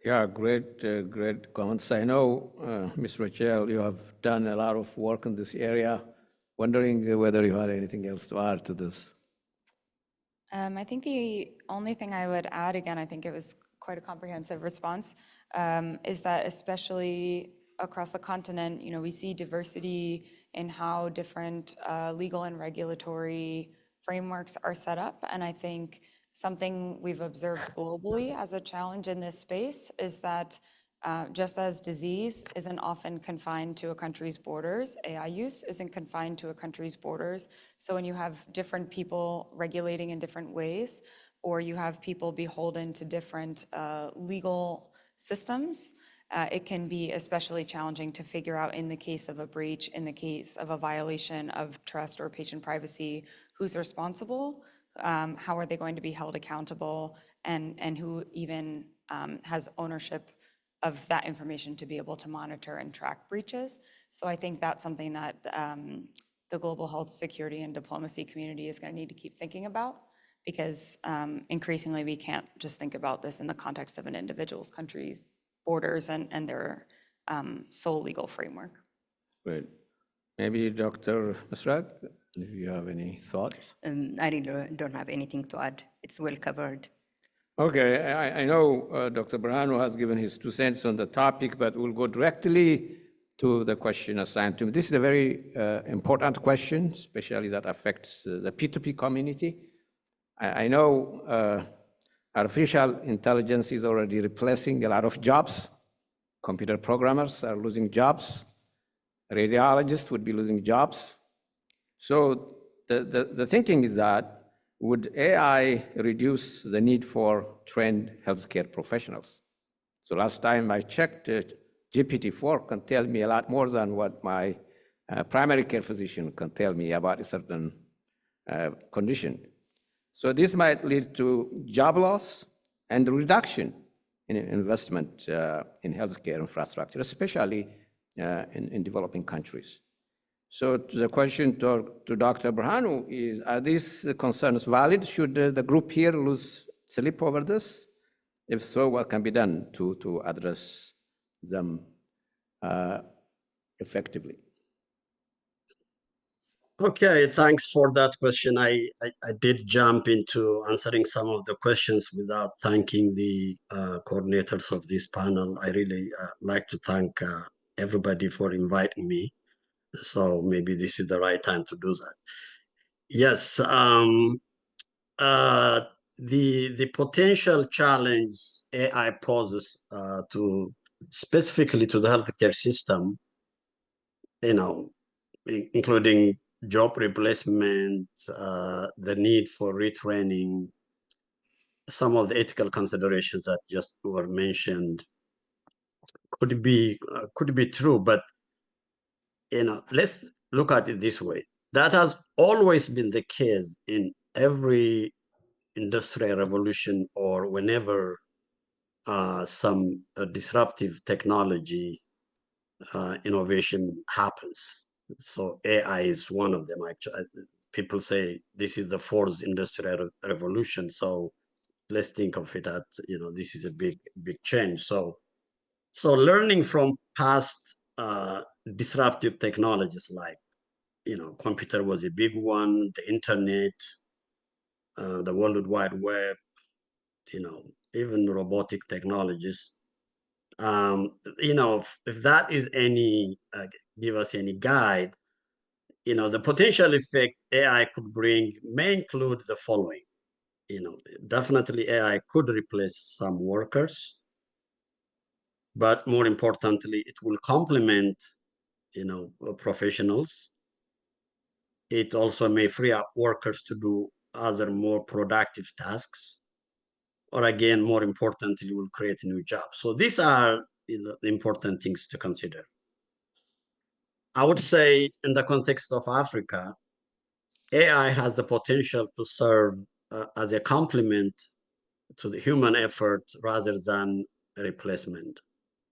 S1: Yeah, great comments. I know, Ms. Rachel, you have done a lot of work in this area. Wondering whether you had anything else to add to this.
S2: I think the only thing I would add, again, I think it was quite a comprehensive response, is that especially across the continent, we see diversity in how different legal and regulatory frameworks are set up. And I think something we've observed globally as a challenge in this space is that just as disease isn't often confined to a country's borders, AI use isn't confined to a country's borders. So when you have different people regulating in different ways, or you have people beholden to different legal systems, it can be especially challenging to figure out, in the case of a breach, in the case of a violation of trust or patient privacy, who's responsible, how are they going to be held accountable, and who even has ownership of that information to be able to monitor and track breaches. So I think that's something that the global health security and diplomacy community is going to need to keep thinking about, because increasingly we can't just think about this in the context of an individual's country's borders and their sole legal framework.
S1: Great. Maybe Dr. Masrag, if you have any thoughts?
S3: I really don't have anything to add. It's well covered.
S1: Okay, I know Dr. Berhanu has given his 2 cents on the topic, but we'll go directly to the question assigned to me. This is a very important question, especially that affects the P2P community. I know artificial intelligence is already replacing a lot of jobs. Computer programmers are losing jobs. Radiologists would be losing jobs. So the thinking is that, would AI reduce the need for trained healthcare professionals? So last time I checked, GPT-4 can tell me a lot more than what my primary care physician can tell me about a certain condition. So this might lead to job loss and reduction in investment in healthcare infrastructure, especially in developing countries. So the question to Dr. Berhanu is, are these concerns valid? Should the group here lose sleep over this? If so, what can be done to address them effectively?
S5: Okay, thanks for that question. I did jump into answering some of the questions without thanking the coordinators of this panel. I really like to thank everybody for inviting me. So maybe this is the right time to do that. Yes, the potential challenge AI poses to specifically to the healthcare system, including job replacement, the need for retraining, some of the ethical considerations that just were mentioned could be true, but let's look at it this way. That has always been the case in every industrial revolution, or whenever some disruptive technology innovation happens. So AI is one of them. Actually, people say this is the fourth industrial revolution. So let's think of it as this is a big change. So learning from past disruptive technologies, like computer was a big one, the internet, the World Wide Web, even robotic technologies. If that is any give us any guide, the potential effect AI could bring may include the following. Definitely AI could replace some workers, but more importantly, it will complement professionals. It also may free up workers to do other more productive tasks, or again, more importantly, will create new jobs. So these are the important things to consider. I would say in the context of Africa, AI has the potential to serve as a complement to the human effort rather than a replacement,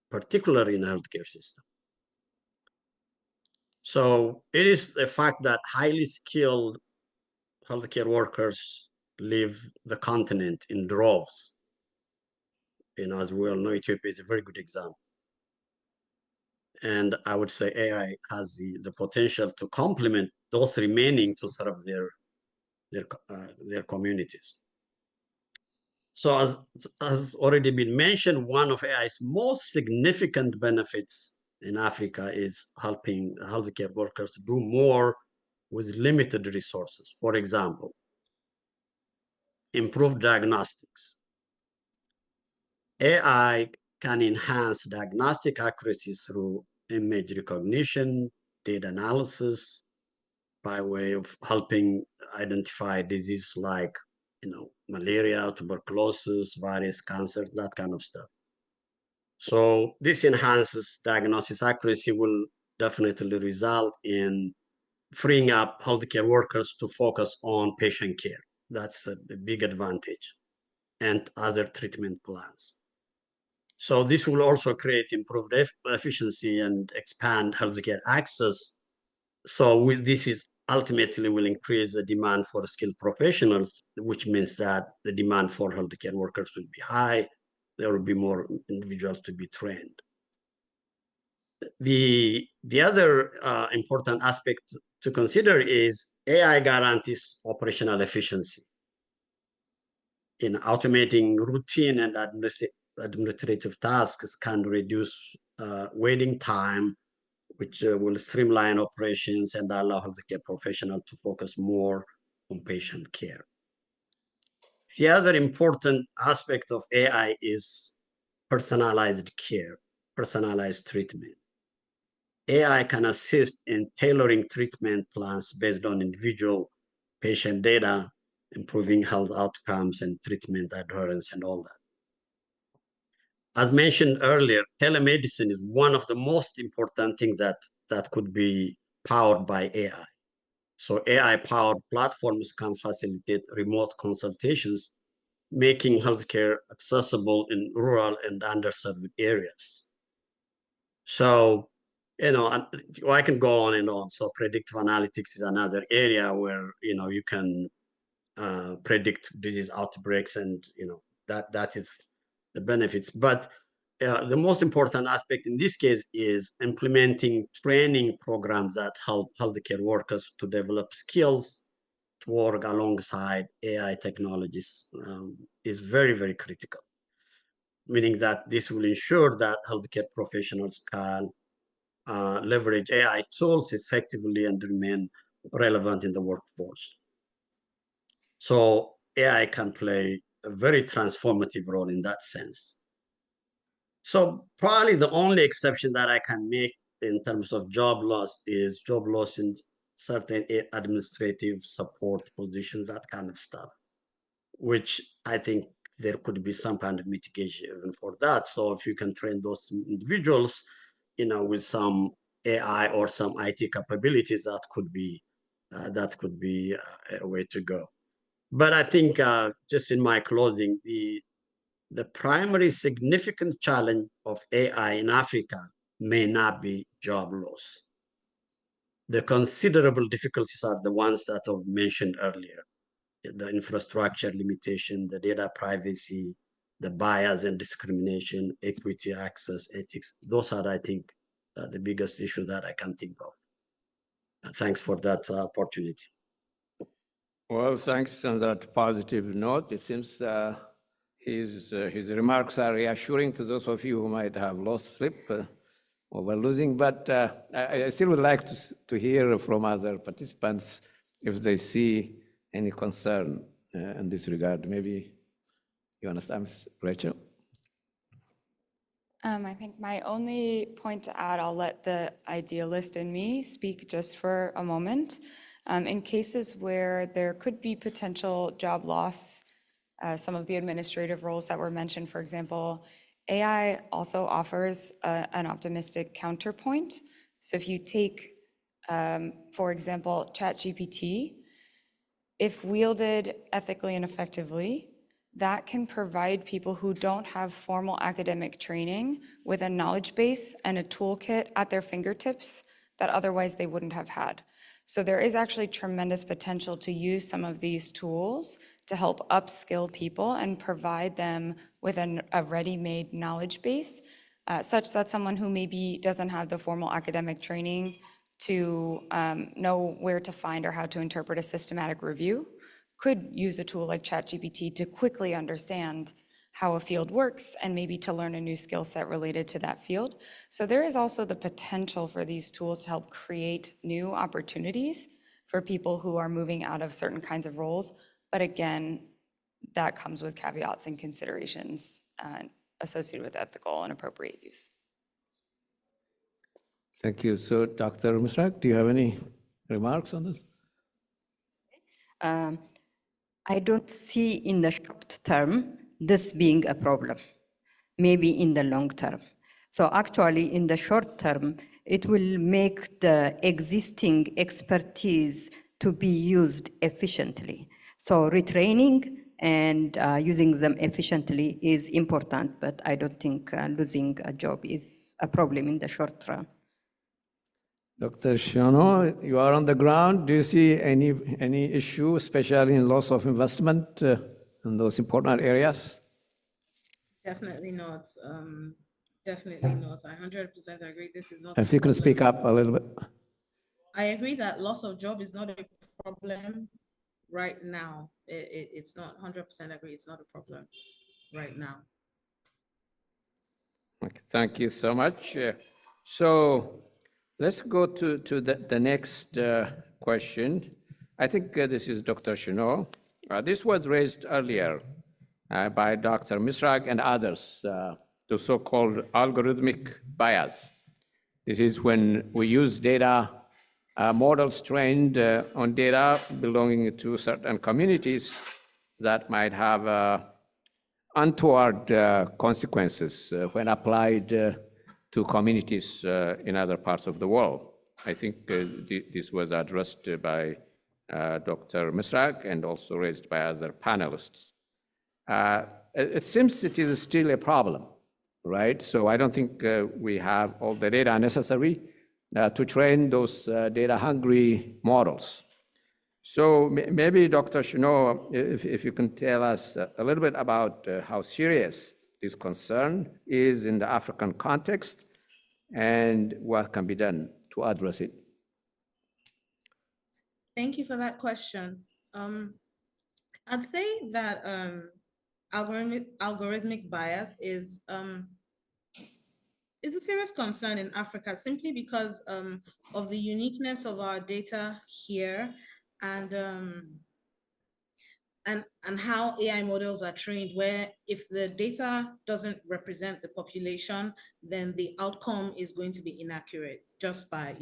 S5: particularly in the healthcare system. So it is the fact that highly skilled healthcare workers leave the continent in droves. As we all know, Ethiopia is a very good example. And I would say AI has the potential to complement those remaining to serve their communities. So as already been mentioned, one of AI's most significant benefits in Africa is helping healthcare workers to do more with limited resources. For example, improved diagnostics. AI can enhance diagnostic accuracy through image recognition, data analysis, by way of helping identify diseases like malaria, tuberculosis, various cancers, that kind of stuff. So this enhances diagnosis accuracy will definitely result in freeing up healthcare workers to focus on patient care. That's a big advantage, and other treatment plans. So this will also create improved efficiency and expand healthcare access. So this is ultimately will increase the demand for skilled professionals, which means that the demand for healthcare workers will be high. There will be more individuals to be trained. The other important aspect to consider is AI guarantees operational efficiency. In automating routine and administrative tasks can reduce waiting time, which will streamline operations and allow healthcare professionals to focus more on patient care. The other important aspect of AI is personalized care, personalized treatment. AI can assist in tailoring treatment plans based on individual patient data, improving health outcomes and treatment adherence and all that. As mentioned earlier, telemedicine is one of the most important things that could be powered by AI. So AI-powered platforms can facilitate remote consultations, making healthcare accessible in rural and underserved areas. So, I can go on and on. So predictive analytics is another area where, you can predict disease outbreaks, and, that is the benefits. But the most important aspect in this case is implementing training programs that help healthcare workers to develop skills to work alongside AI technologies is very, very critical, meaning that this will ensure that healthcare professionals can leverage AI tools effectively and remain relevant in the workforce. So AI can play a very transformative role in that sense. So probably the only exception that I can make in terms of job loss is job loss in certain administrative support positions, that kind of stuff, which I think there could be some kind of mitigation even for that. So if you can train those individuals, with some AI or some IT capabilities, that could be a way to go. But I think just in my closing, the primary significant challenge of AI in Africa may not be job loss. The considerable difficulties are the ones that I've mentioned earlier: the infrastructure limitation, the data privacy, the bias and discrimination, equity, access, ethics. Those are, I think, the biggest issue that I can think of. Thanks for that opportunity.
S1: Well, thanks on that positive note. It seems his remarks are reassuring to those of you who might have lost sleep over losing, but I still would like to hear from other participants if they see any concern in this regard. Maybe you understand, Rachel?
S2: I think my only point to add, I'll let the idealist in me speak just for a moment. In cases where there could be potential job loss, some of the administrative roles that were mentioned, for example, AI also offers an optimistic counterpoint. So if you take, for example, ChatGPT, if wielded ethically and effectively, that can provide people who don't have formal academic training with a knowledge base and a toolkit at their fingertips that otherwise they wouldn't have had. So there is actually tremendous potential to use some of these tools to help upskill people and provide them with a ready-made knowledge base, such that someone who maybe doesn't have the formal academic training to know where to find or how to interpret a systematic review could use a tool like ChatGPT to quickly understand how a field works and maybe to learn a new skill set related to that field. So there is also the potential for these tools to help create new opportunities for people who are moving out of certain kinds of roles. But again, that comes with caveats and considerations associated with ethical and appropriate use.
S1: Thank you. So, Dr. Misrak, do you have any remarks on this?
S3: I don't see in the short term this being a problem, maybe in the long term. So actually, in the short term, it will make the existing expertise to be used efficiently. So retraining and using them efficiently is important, but I don't think losing a job is a problem in the short term.
S1: Dr. Shano, you are on the ground. Do you see any issue, especially in loss of investment in those important areas?
S4: Definitely not. Definitely not. I 100% agree. This is not.
S1: If you can speak up a little bit.
S4: I agree that loss of job is not a problem right now. It's not 100% agree. It's not a problem right now.
S1: Okay, thank you so much. So let's go to the next question. I think this is Dr. Shino. This was raised earlier by Dr. Misrak and others, the so-called algorithmic bias. This is when we use data, models trained on data belonging to certain communities that might have untoward consequences when applied to communities in other parts of the world. I think this was addressed by Dr. Misrak and also raised by other panelists. It seems it is still a problem, right? So I don't think we have all the data necessary to train those data-hungry models. So maybe, Dr. Shino, if you can tell us a little bit about how serious this concern is in the African context and what can be done to address it.
S4: Thank you for that question. I'd say that algorithmic bias is a serious concern in Africa simply because of the uniqueness of our data here and how AI models are trained, where if the data doesn't represent the population, then the outcome is going to be inaccurate just by,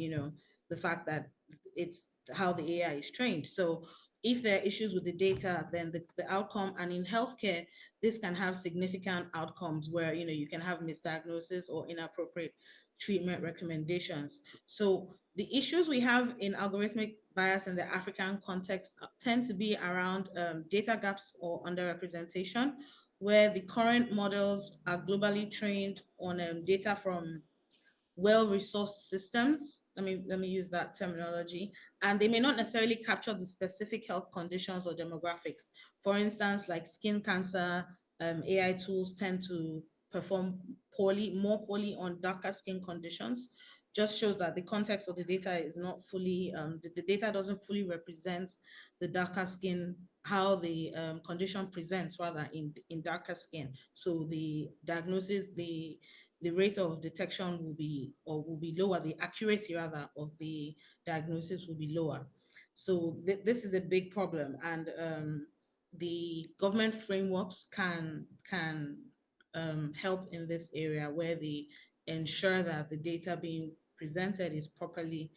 S4: the fact that it's how the AI is trained. So if there are issues with the data, then the outcome, and in healthcare, this can have significant outcomes where, you can have misdiagnosis or inappropriate treatment recommendations. So the issues we have in algorithmic bias in the African context tend to be around data gaps or underrepresentation, where the current models are globally trained on data from well-resourced systems. Let me use that terminology. And they may not necessarily capture the specific health conditions or demographics. For instance, like skin cancer, AI tools tend to perform more poorly on darker skin conditions. Just shows that the context of the data is not fully, the data doesn't fully represent the darker skin, how the condition presents rather in darker skin. So the diagnosis, the rate of detection will be lower, the accuracy rather of the diagnosis will be lower. So this is a big problem, and the government frameworks can help in this area, where they ensure that the data being presented is properly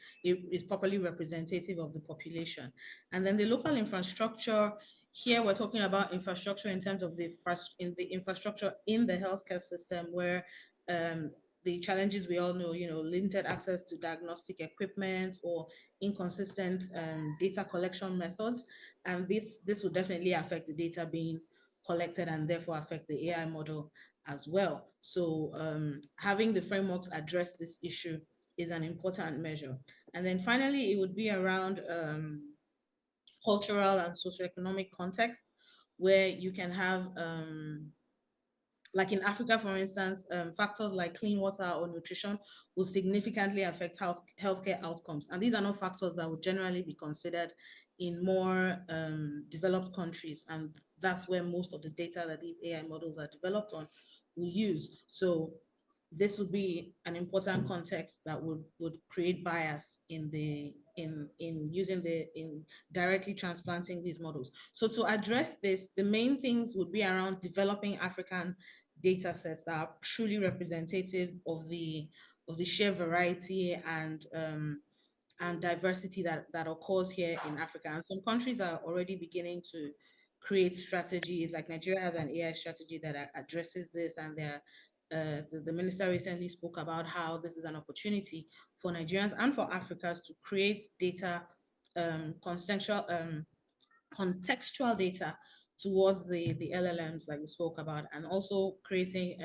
S4: representative of the population. And then the local infrastructure, here we're talking about infrastructure in terms of the infrastructure in the healthcare system, where the challenges we all know, limited access to diagnostic equipment or inconsistent data collection methods. And this will definitely affect the data being collected and therefore affect the AI model as well. So having the frameworks address this issue is an important measure. And then finally, it would be around cultural and socioeconomic context, where you can have like in Africa, for instance, factors like clean water or nutrition will significantly affect healthcare outcomes. And these are not factors that would generally be considered in more developed countries. And that's where most of the data that these AI models are developed on will use. So this would be an important context that would create bias in directly transplanting these models. So to address this, the main things would be around developing African data sets that are truly representative of the sheer variety and diversity that occurs here in Africa. And some countries are already beginning to create strategies, like Nigeria has an AI strategy that addresses this, and the minister recently spoke about how this is an opportunity for Nigerians and for Africans to create data, contextual data towards the LLMs like we spoke about, and also creating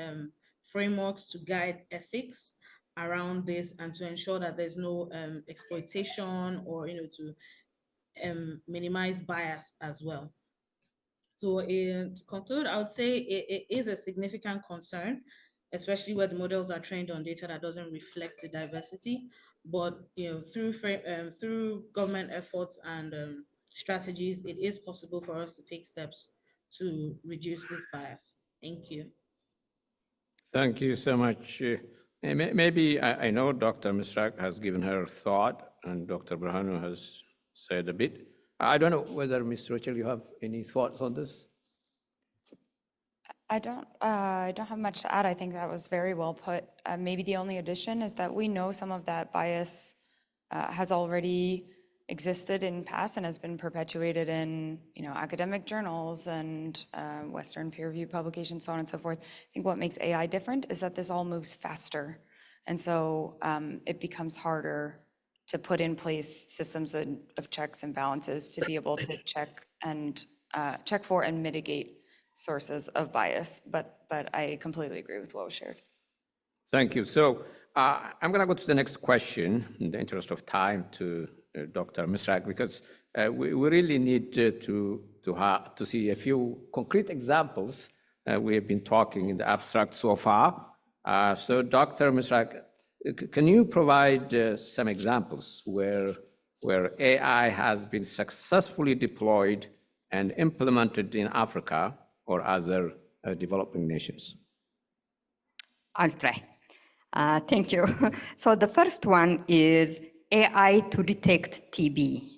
S4: frameworks to guide ethics around this and to ensure that there's no exploitation or to minimize bias as well. So to conclude, I would say it is a significant concern, especially where the models are trained on data that doesn't reflect the diversity. But through government efforts and strategies, it is possible for us to take steps to reduce this bias. Thank you.
S1: Thank you so much. Maybe I know Dr. Misrak has given her thought, and Dr. Burhanu has said a bit. I don't know whether, Ms. Rachel, you have any thoughts on this?
S2: I don't have much to add. I think that was very well put. Maybe the only addition is that we know some of that bias has already existed in past and has been perpetuated in academic journals and Western peer-reviewed publications, so on and so forth. I think what makes AI different is that this all moves faster, and so it becomes harder to put in place systems of checks and balances to be able to check for and mitigate sources of bias. But I completely agree with what was shared.
S1: Thank you. So I'm going to go to the next question in the interest of time to Dr. Misrak, because we really need to see a few concrete examples. We have been talking in the abstract so far. So Dr. Misrak, can you provide some examples where AI has been successfully deployed and implemented in Africa or other developing nations?
S3: I'll try. Thank you. So the first one is AI to detect TB,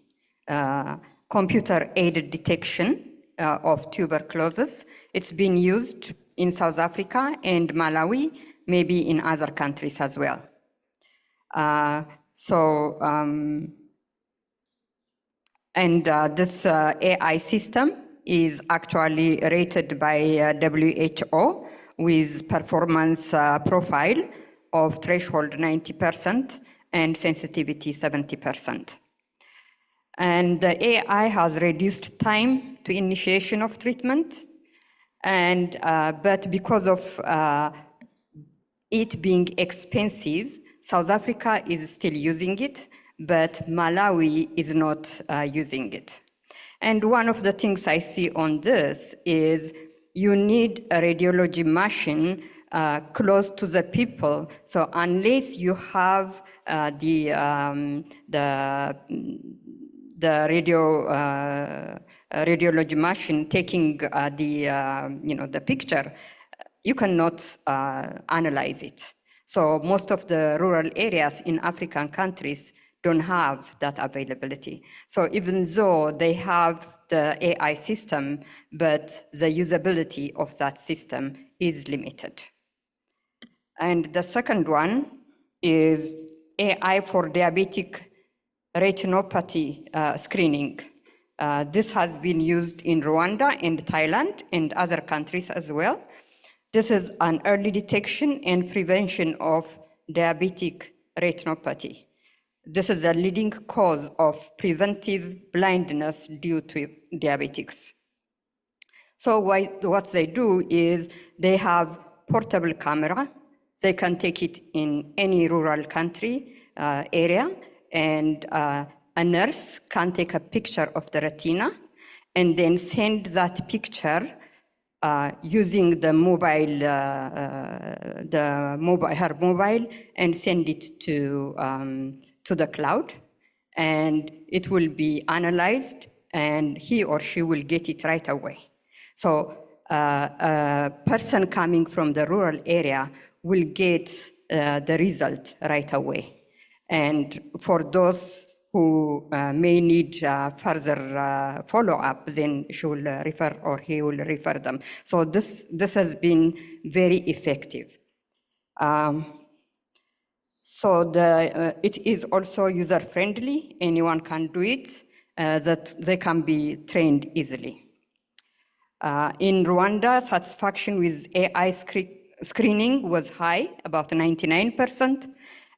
S3: computer-aided detection of tuberculosis. It's been used in South Africa and Malawi, maybe in other countries as well. This AI system is actually rated by WHO with performance profile of threshold 90% and sensitivity 70%. And the AI has reduced time to initiation of treatment, but because of it being expensive, South Africa is still using it, but Malawi is not using it. And one of the things I see on this is you need a radiology machine close to the people. So unless you have the radiology machine taking the picture, you cannot analyze it. So most of the rural areas in African countries don't have that availability. So even though they have the AI system, but the usability of that system is limited. And the second one is AI for diabetic retinopathy screening. This has been used in Rwanda and Thailand and other countries as well. This is an early detection and prevention of diabetic retinopathy. This is the leading cause of preventive blindness due to diabetics. So what they do is they have portable camera. They can take it in any rural country area, and a nurse can take a picture of the retina and then send that picture using the her mobile, and send it to the cloud, and it will be analyzed, and he or she will get it right away. So a person coming from the rural area will get the result right away. And for those who may need further follow-up, then she will refer, or he will refer them. So this has been very effective. So it is also user-friendly. Anyone can do it, that they can be trained easily. In Rwanda, satisfaction with AI screening was high, about 99%,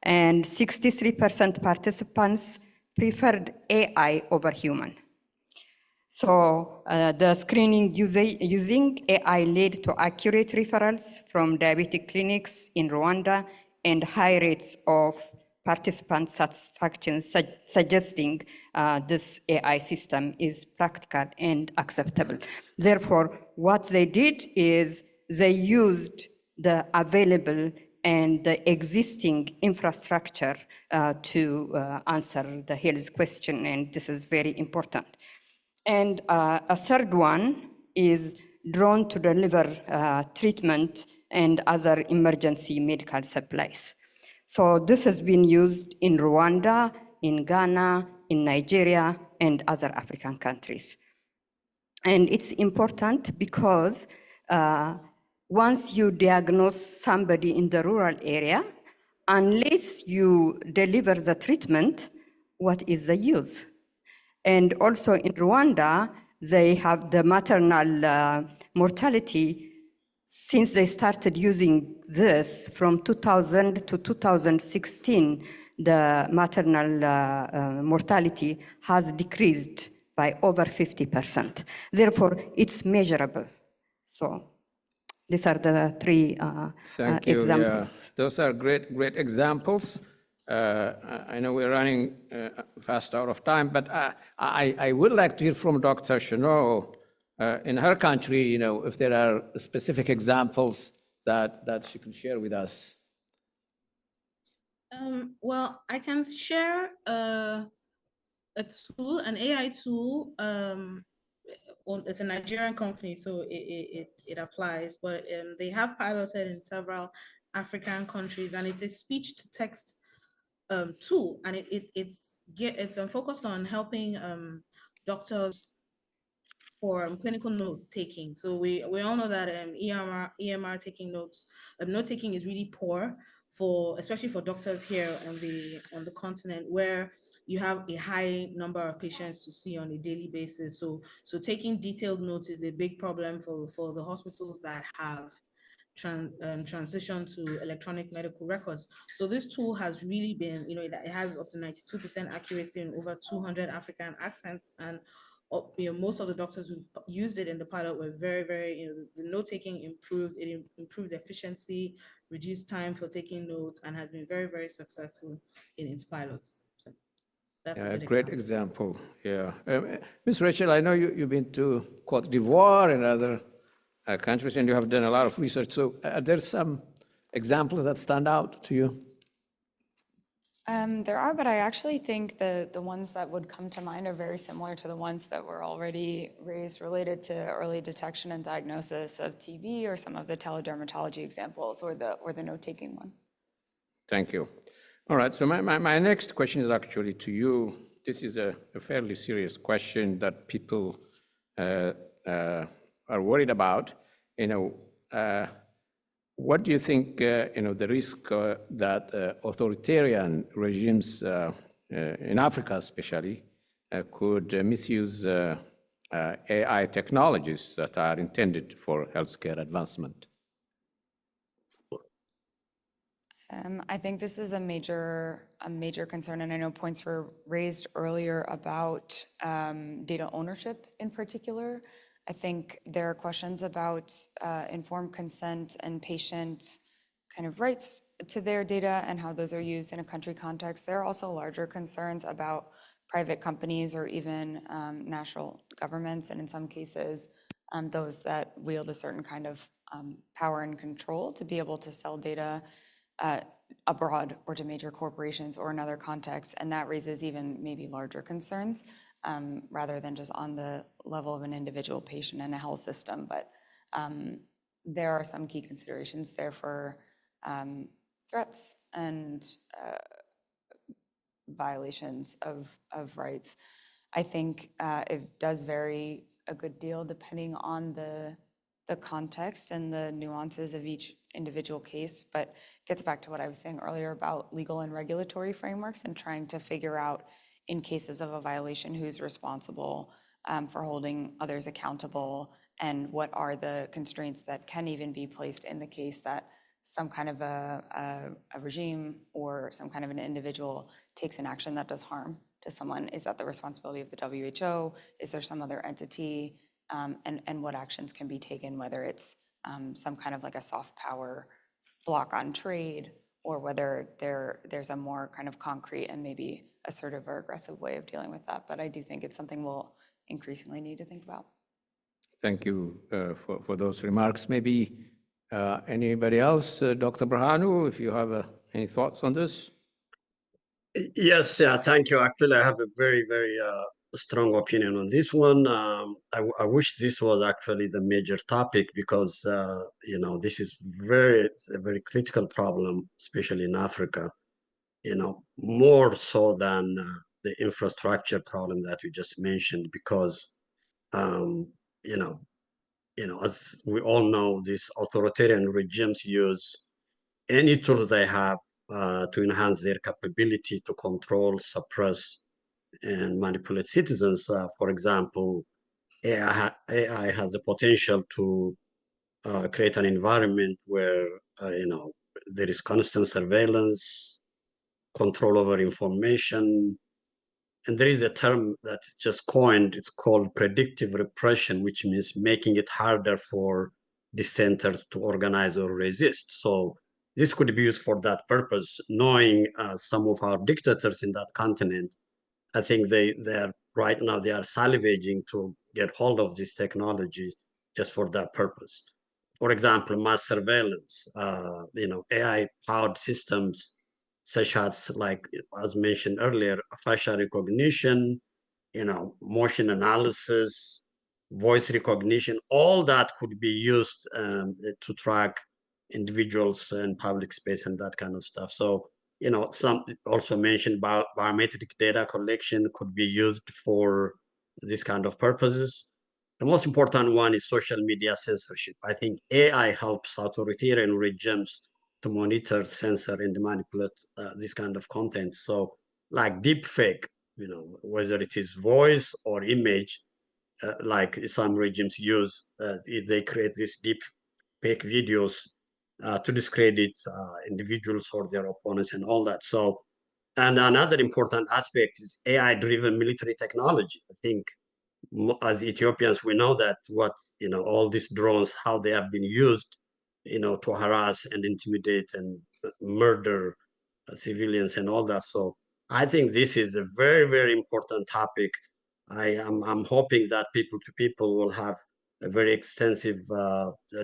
S3: and 63% participants preferred AI over human. So the screening using AI led to accurate referrals from diabetic clinics in Rwanda and high rates of participant satisfaction, suggesting this AI system is practical and acceptable. Therefore, what they did is they used the available and the existing infrastructure to answer the health question, and this is very important. And a third one is drone to deliver treatment and other emergency medical supplies. So this has been used in Rwanda, in Ghana, in Nigeria, and other African countries. And it's important because once you diagnose somebody in the rural area, unless you deliver the treatment, what is the use? And also in Rwanda, they have the maternal mortality. Since they started using this from 2000 to 2016, the maternal mortality has decreased by over 50%. Therefore, it's measurable. So these are the three
S1: Thank you.
S3: examples.
S1: Yeah. Those are great examples. I know we're running fast out of time, but I would like to hear from Dr. Chenot in her country, if there are specific examples that she can share with us.
S4: Well, I can share a tool, an AI tool. It's a Nigerian company, so it applies, but they have piloted in several African countries, and it's a speech-to-text tool, and it's focused on helping doctors for clinical note taking. So we all know that EMR taking notes, note taking is really poor especially for doctors here on the continent, where you have a high number of patients to see on a daily basis. So taking detailed notes is a big problem for the hospitals that have transition to electronic medical records. So this tool has really been, it has up to 92% accuracy in over 200 African accents, and most of the doctors who've used it in the pilot were very, very, the note taking improved. It improved efficiency, reduced time for taking notes, and has been very, very successful in its pilots. So that's a
S1: Great
S4: good
S1: example. Yeah, Ms. Rachel, I know you've been to Cote d'Ivoire and other countries, and you have done a lot of research. So are there some examples that stand out to you?
S2: There are, but I actually think the ones that would come to mind are very similar to the ones that were already raised related to early detection and diagnosis of TB, or some of the teledermatology examples, or the note-taking one.
S1: Thank you. All right, so my next question is actually to you. This is a fairly serious question that people are worried about. what do you think, the risk that authoritarian regimes in Africa especially could misuse AI technologies that are intended for healthcare advancement?
S2: I think this is a major concern, and I know points were raised earlier about data ownership in particular. I think there are questions about informed consent and patient kind of rights to their data and how those are used in a country context. There are also larger concerns about private companies or even national governments, and in some cases, those that wield a certain kind of power and control to be able to sell data abroad or to major corporations or in other contexts, and that raises even maybe larger concerns rather than just on the level of an individual patient in a health system. But there are some key considerations there for threats and violations of rights. I think it does vary a good deal depending on the context and the nuances of each individual case, but it gets back to what I was saying earlier about legal and regulatory frameworks and trying to figure out in cases of a violation who's responsible for holding others accountable and what are the constraints that can even be placed in the case that some kind of a regime or some kind of an individual takes an action that does harm to someone. Is that the responsibility of the WHO? Is there some other entity? And what actions can be taken, whether it's some kind of like a soft power block on trade, or whether there's a more kind of concrete and maybe assertive or aggressive way of dealing with that. But I do think it's something we'll increasingly need to think about.
S1: Thank you for those remarks. Maybe anybody else? Dr. Berhanu, if you have any thoughts on this?
S5: Yes, yeah, thank you. Actually, I have a very, very strong opinion on this one. I wish this was actually the major topic because, this is it's a very critical problem, especially in Africa, more so than the infrastructure problem that you just mentioned, because, as we all know, these authoritarian regimes use any tools they have to enhance their capability to control, suppress, and manipulate citizens. For example, AI has the potential to create an environment where there is constant surveillance, control over information, and there is a term that's just coined. It's called predictive repression, which means making it harder for dissenters to organize or resist. So this could be used for that purpose. Knowing some of our dictators in that continent, I think they are right now, they are salivating to get hold of this technology just for that purpose. For example, mass surveillance, AI-powered systems such as, like as mentioned earlier, facial recognition, motion analysis, voice recognition, all that could be used to track individuals in public space and that kind of stuff. So, some also mentioned biometric data collection could be used for this kind of purposes. The most important one is social media censorship. I think AI helps authoritarian regimes to monitor, censor, and manipulate this kind of content. So, like deep fake, whether it is voice or image, like some regimes use, they create these deep fake videos to discredit individuals or their opponents and all that. So, and another important aspect is AI-driven military technology. I think as Ethiopians, we know that all these drones, how they have been used, to harass and intimidate and murder civilians and all that. So I think this is a very, very important topic. I'm hoping that people to people will have a very extensive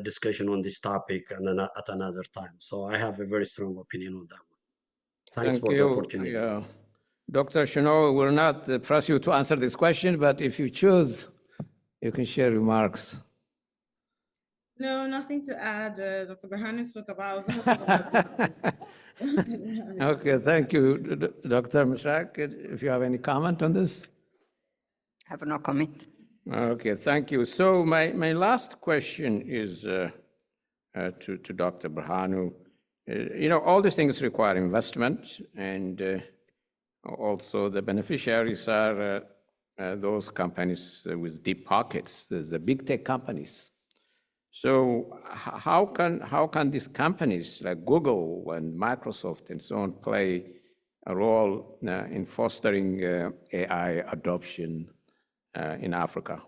S5: discussion on this topic and at another time. So I have a very strong opinion on that one. Thanks for the opportunity.
S1: Dr. Shino will not press you to answer this question, but if you choose, you can share remarks.
S4: No, nothing to add. Dr. Berhanu spoke about. I was going to talk about
S1: Okay, thank you, Dr. Misrak. If you have any comment on this?
S3: I have no comment.
S1: Okay, thank you. So my last question is to Dr. Berhanu. All these things require investment, and also the beneficiaries are those companies with deep pockets, the big tech companies. So how can these companies like Google and Microsoft and so on play a role in fostering AI adoption in Africa?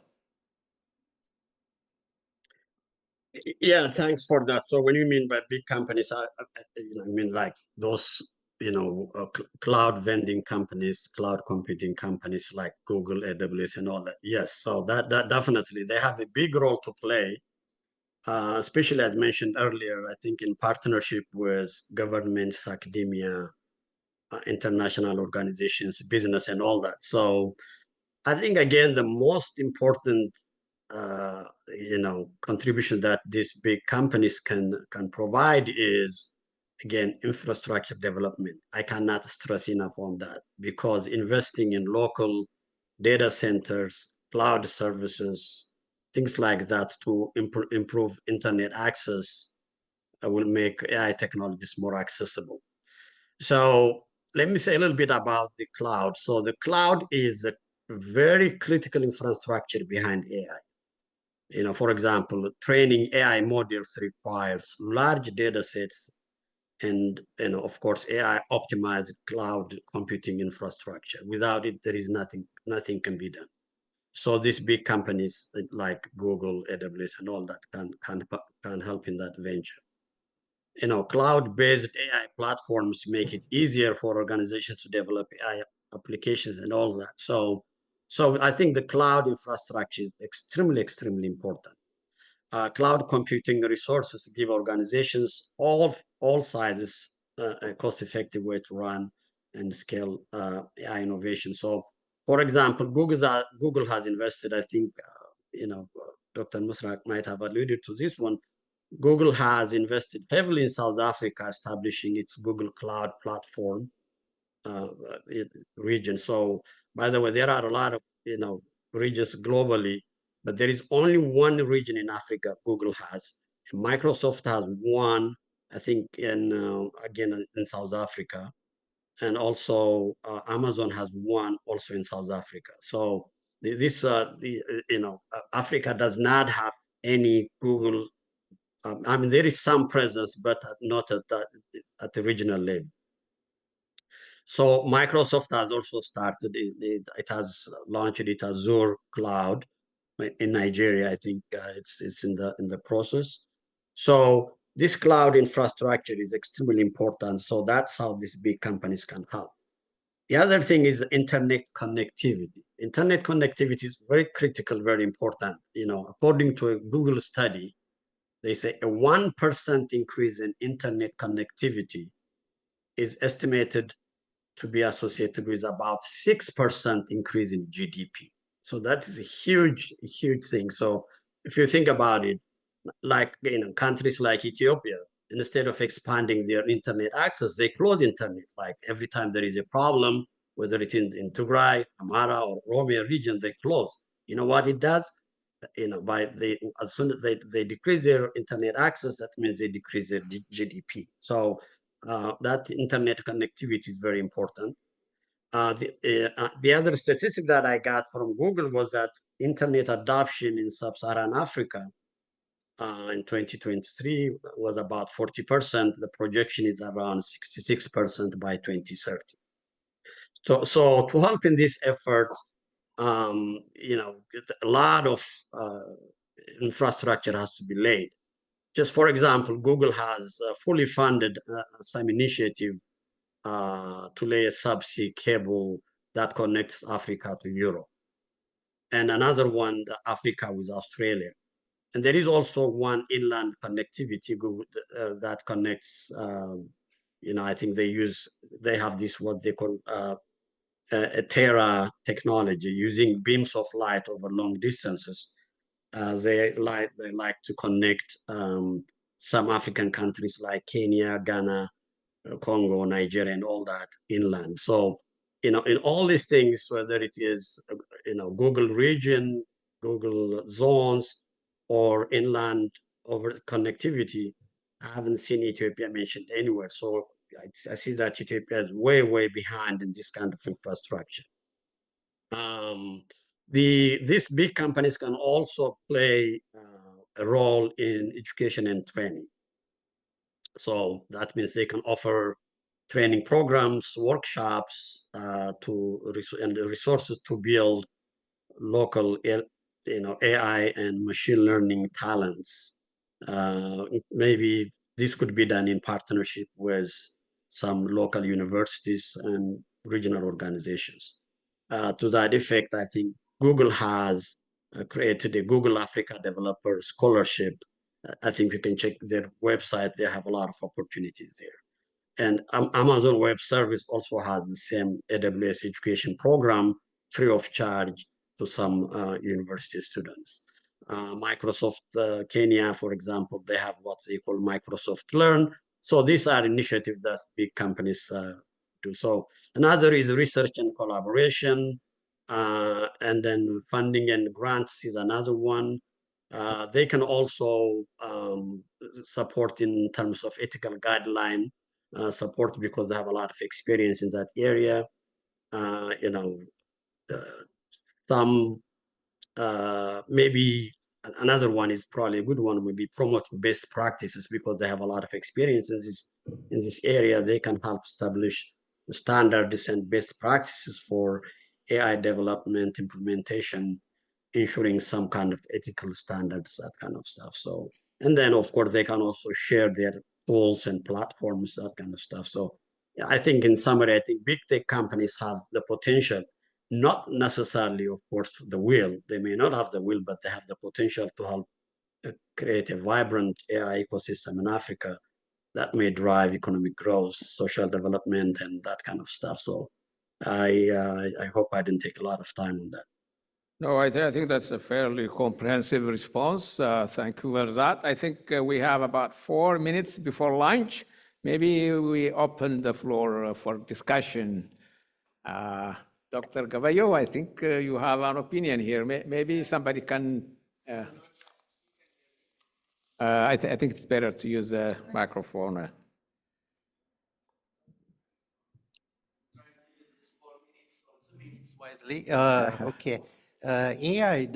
S5: Yeah, thanks for that. So when you mean by big companies, I mean like those, cloud vending companies, cloud computing companies like Google, AWS, and all that. Yes, so that definitely they have a big role to play, especially as mentioned earlier. I think in partnership with governments, academia, international organizations, business, and all that. So I think again the most important contribution that these big companies can provide is again infrastructure development. I cannot stress enough on that, because investing in local data centers, cloud services, things like that to improve internet access will make AI technologies more accessible. So let me say a little bit about the cloud. So the cloud is a very critical infrastructure behind AI. For example, training AI models requires large data sets and, of course, AI optimized cloud computing infrastructure. Without it, there is nothing can be done. So these big companies like Google, AWS, and all that can help in that venture. Cloud-based AI platforms make it easier for organizations to develop AI applications and all that. So I think the cloud infrastructure is extremely important. Cloud computing resources give organizations all sizes a cost-effective way to run and scale AI innovation. So, for example, Google has invested, I think, Dr. Musrak might have alluded to this one. Google has invested heavily in South Africa, establishing its Google Cloud platform uh, region. So, by the way, there are a lot of regions globally, but there is only one region in Africa Google has. Microsoft has one, I think, again in South Africa, and also Amazon has one also in South Africa. So Africa does not have any Google. I mean, there is some presence, but not at the regional level. So Microsoft has also started, it has launched its Azure cloud in Nigeria. I think it's in the process. So this cloud infrastructure is extremely important. So that's how these big companies can help. The other thing is internet connectivity. Internet connectivity is very critical, very important. According to a Google study, they say a 1% increase in internet connectivity is estimated to be associated with about 6% increase in GDP. So that is a huge thing. So if you think about it, like countries like Ethiopia, instead of expanding their internet access, they close internet. Like every time there is a problem, whether it's in Tigray, Amara, or Oromia region, they close. You know what it does? As soon as they decrease their internet access, that means they decrease their GDP. So that internet connectivity is very important. The other statistic that I got from Google was that internet adoption in sub-Saharan Africa in 2023 was about 40%. The projection is around 66% by 2030. So to help in this effort, a lot of infrastructure has to be laid. Just for example, Google has fully funded some initiative to lay a subsea cable that connects Africa to Europe, and another one, Africa with Australia. And there is also one inland connectivity that connects, I think they have this, what they call a Terra technology, using beams of light over long distances. They like to connect some African countries like Kenya, Ghana, Congo, Nigeria, and all that inland. So, in all these things, whether it is, Google region, Google zones, or inland over connectivity, I haven't seen Ethiopia mentioned anywhere. So I see that Ethiopia is way, way behind in this kind of infrastructure. These big companies can also play a role in education and training. So that means they can offer training programs, workshops, and resources to build local, AI and machine learning talents. Maybe this could be done in partnership with some local universities and regional organizations. To that effect, I think Google has created a Google Africa Developer Scholarship. I think you can check their website. They have a lot of opportunities there. And Amazon Web Service also has the same AWS education program free of charge to some university students. Microsoft Kenya, for example, they have what they call Microsoft Learn. So these are initiatives that big companies do. So another is research and collaboration, and then funding and grants is another one. They can also support in terms of ethical guideline support because they have a lot of experience in that area. Uh, you know, uh, some maybe another one is probably a good one would be promoting best practices because they have a lot of experience in this area. They can help establish standards and best practices for AI development implementation, ensuring some kind of ethical standards, that kind of stuff. So, and then of course they can also share their tools and platforms, that kind of stuff. So yeah, I think in summary, I think big tech companies have the potential, not necessarily, of course, the will. They may not have the will, but they have the potential to help create a vibrant AI ecosystem in Africa that may drive economic growth, social development, and that kind of stuff. So I hope I didn't take a lot of time on that.
S1: No, I think that's a fairly comprehensive response. Thank you for that. I think we have about 4 minutes before lunch. Maybe we open the floor for discussion. Dr. Gavallo, I think you have an opinion here. Maybe somebody can. I think it's better to use the microphone.
S6: Wisely. Okay. AI,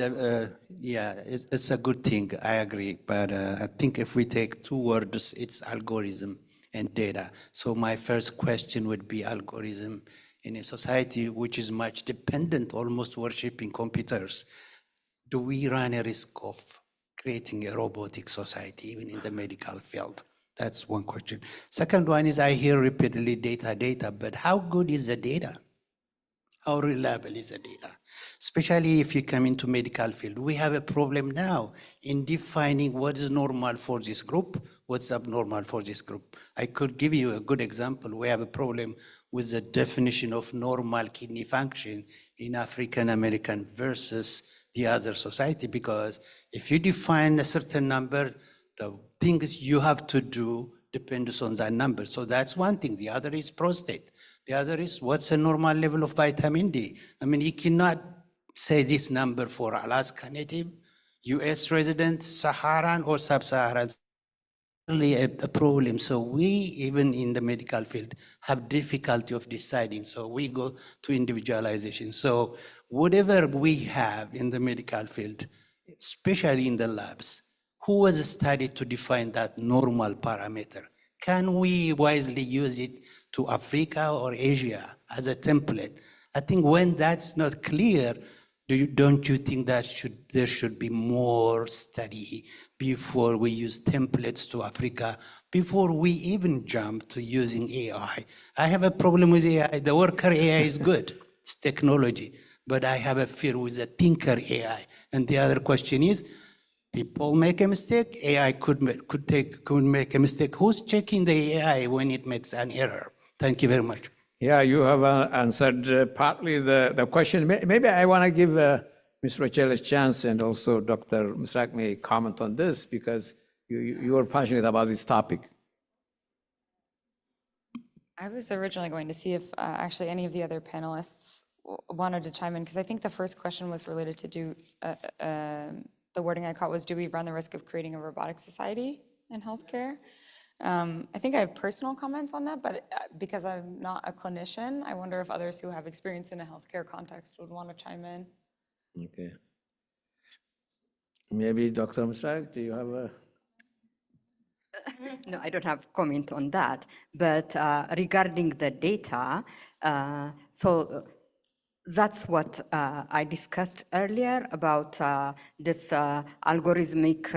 S6: yeah, it's a good thing. I agree. But I think if we take two words, it's algorithm and data. So my first question would be algorithm in a society which is much dependent, almost worshipping computers. Do we run a risk of creating a robotic society, even in the medical field? That's one question. Second one is I hear repeatedly data, but how good is the data? How reliable is the data? Especially if you come into medical field. We have a problem now in defining what is normal for this group, what's abnormal for this group. I could give you a good example. We have a problem with the definition of normal kidney function in African American versus the other society, because if you define a certain number, the things you have to do depends on that number. So that's one thing. The other is prostate. The other is what's a normal level of vitamin D? I mean, you cannot say this number for Alaska Native, US resident, Saharan or Sub-Saharan. Really a problem. So we, even in the medical field, have difficulty of deciding. So we go to individualization. So whatever we have in the medical field, especially in the labs, who was studied to define that normal parameter? Can we wisely use it to Africa or Asia as a template? I think when that's not clear, don't you think that there should be more study before we use templates to Africa, before we even jump to using AI? I have a problem with AI. The worker AI is good, it's technology, but I have a fear with the thinker AI. And the other question is, people make a mistake, AI could make a mistake. Who's checking the AI when it makes an error? Thank you very much.
S1: Yeah, you have answered partly the question. Maybe I want to give Ms. Rachel a chance, and also Dr. Misrak may comment on this because you are passionate about this topic.
S2: I was originally going to see if actually any of the other panelists wanted to chime in, because I think the first question was related to the wording I caught was, do we run the risk of creating a robotic society in healthcare? I think I have personal comments on that, but because I'm not a clinician, I wonder if others who have experience in a healthcare context would want to chime in.
S1: Okay. Maybe Dr. Mustaq, do you have a?
S3: No, I don't have comment on that. But regarding the data, that's what I discussed earlier about this algorithmic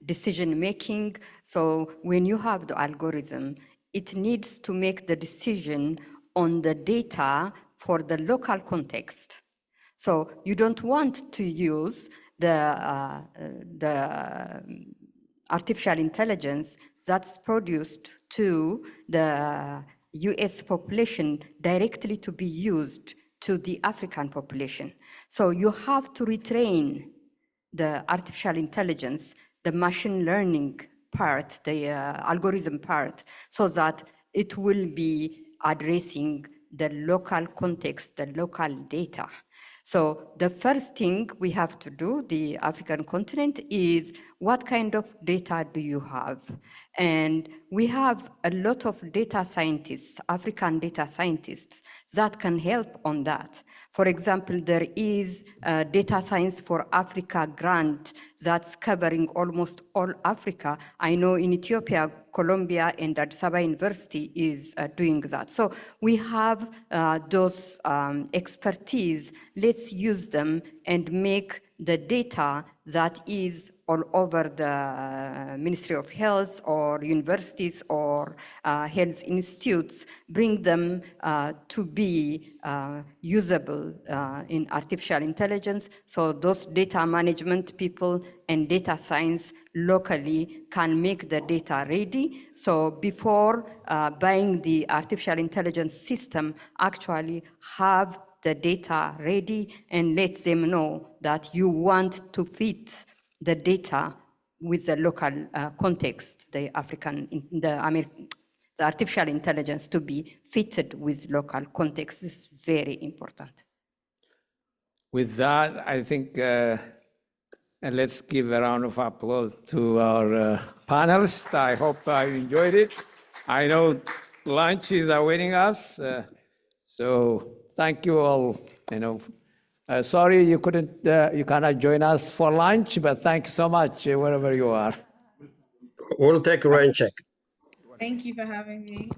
S3: decision making. So when you have the algorithm, it needs to make the decision on the data for the local context. So you don't want to use the artificial intelligence that's produced to the US population directly to be used to the African population. So you have to retrain the artificial intelligence, the machine learning part, the algorithm part, so that it will be addressing the local context, the local data. So the first thing we have to do, the African continent, is what kind of data do you have? And we have a lot of data scientists, African data scientists, that can help on that. For example, there is a Data Science for Africa grant that's covering almost all Africa. I know in Ethiopia, Colombia and Addis Ababa University is doing that. So we have those expertise. Let's use them and make the data that is all over the Ministry of Health or universities or health institutes, bring them to be usable in artificial intelligence. So those data management people and data science locally can make the data ready. So before buying the artificial intelligence system, actually have the data ready and let them know that you want to fit the data with the local context, the artificial intelligence to be fitted with local context is very important.
S1: With that, I think, and let's give a round of applause to our panelists. I hope you enjoyed it. I know lunch is awaiting us, so thank you all. Sorry you cannot join us for lunch, but thank you so much wherever you are.
S5: We'll take a rain check.
S4: Thank you for having me.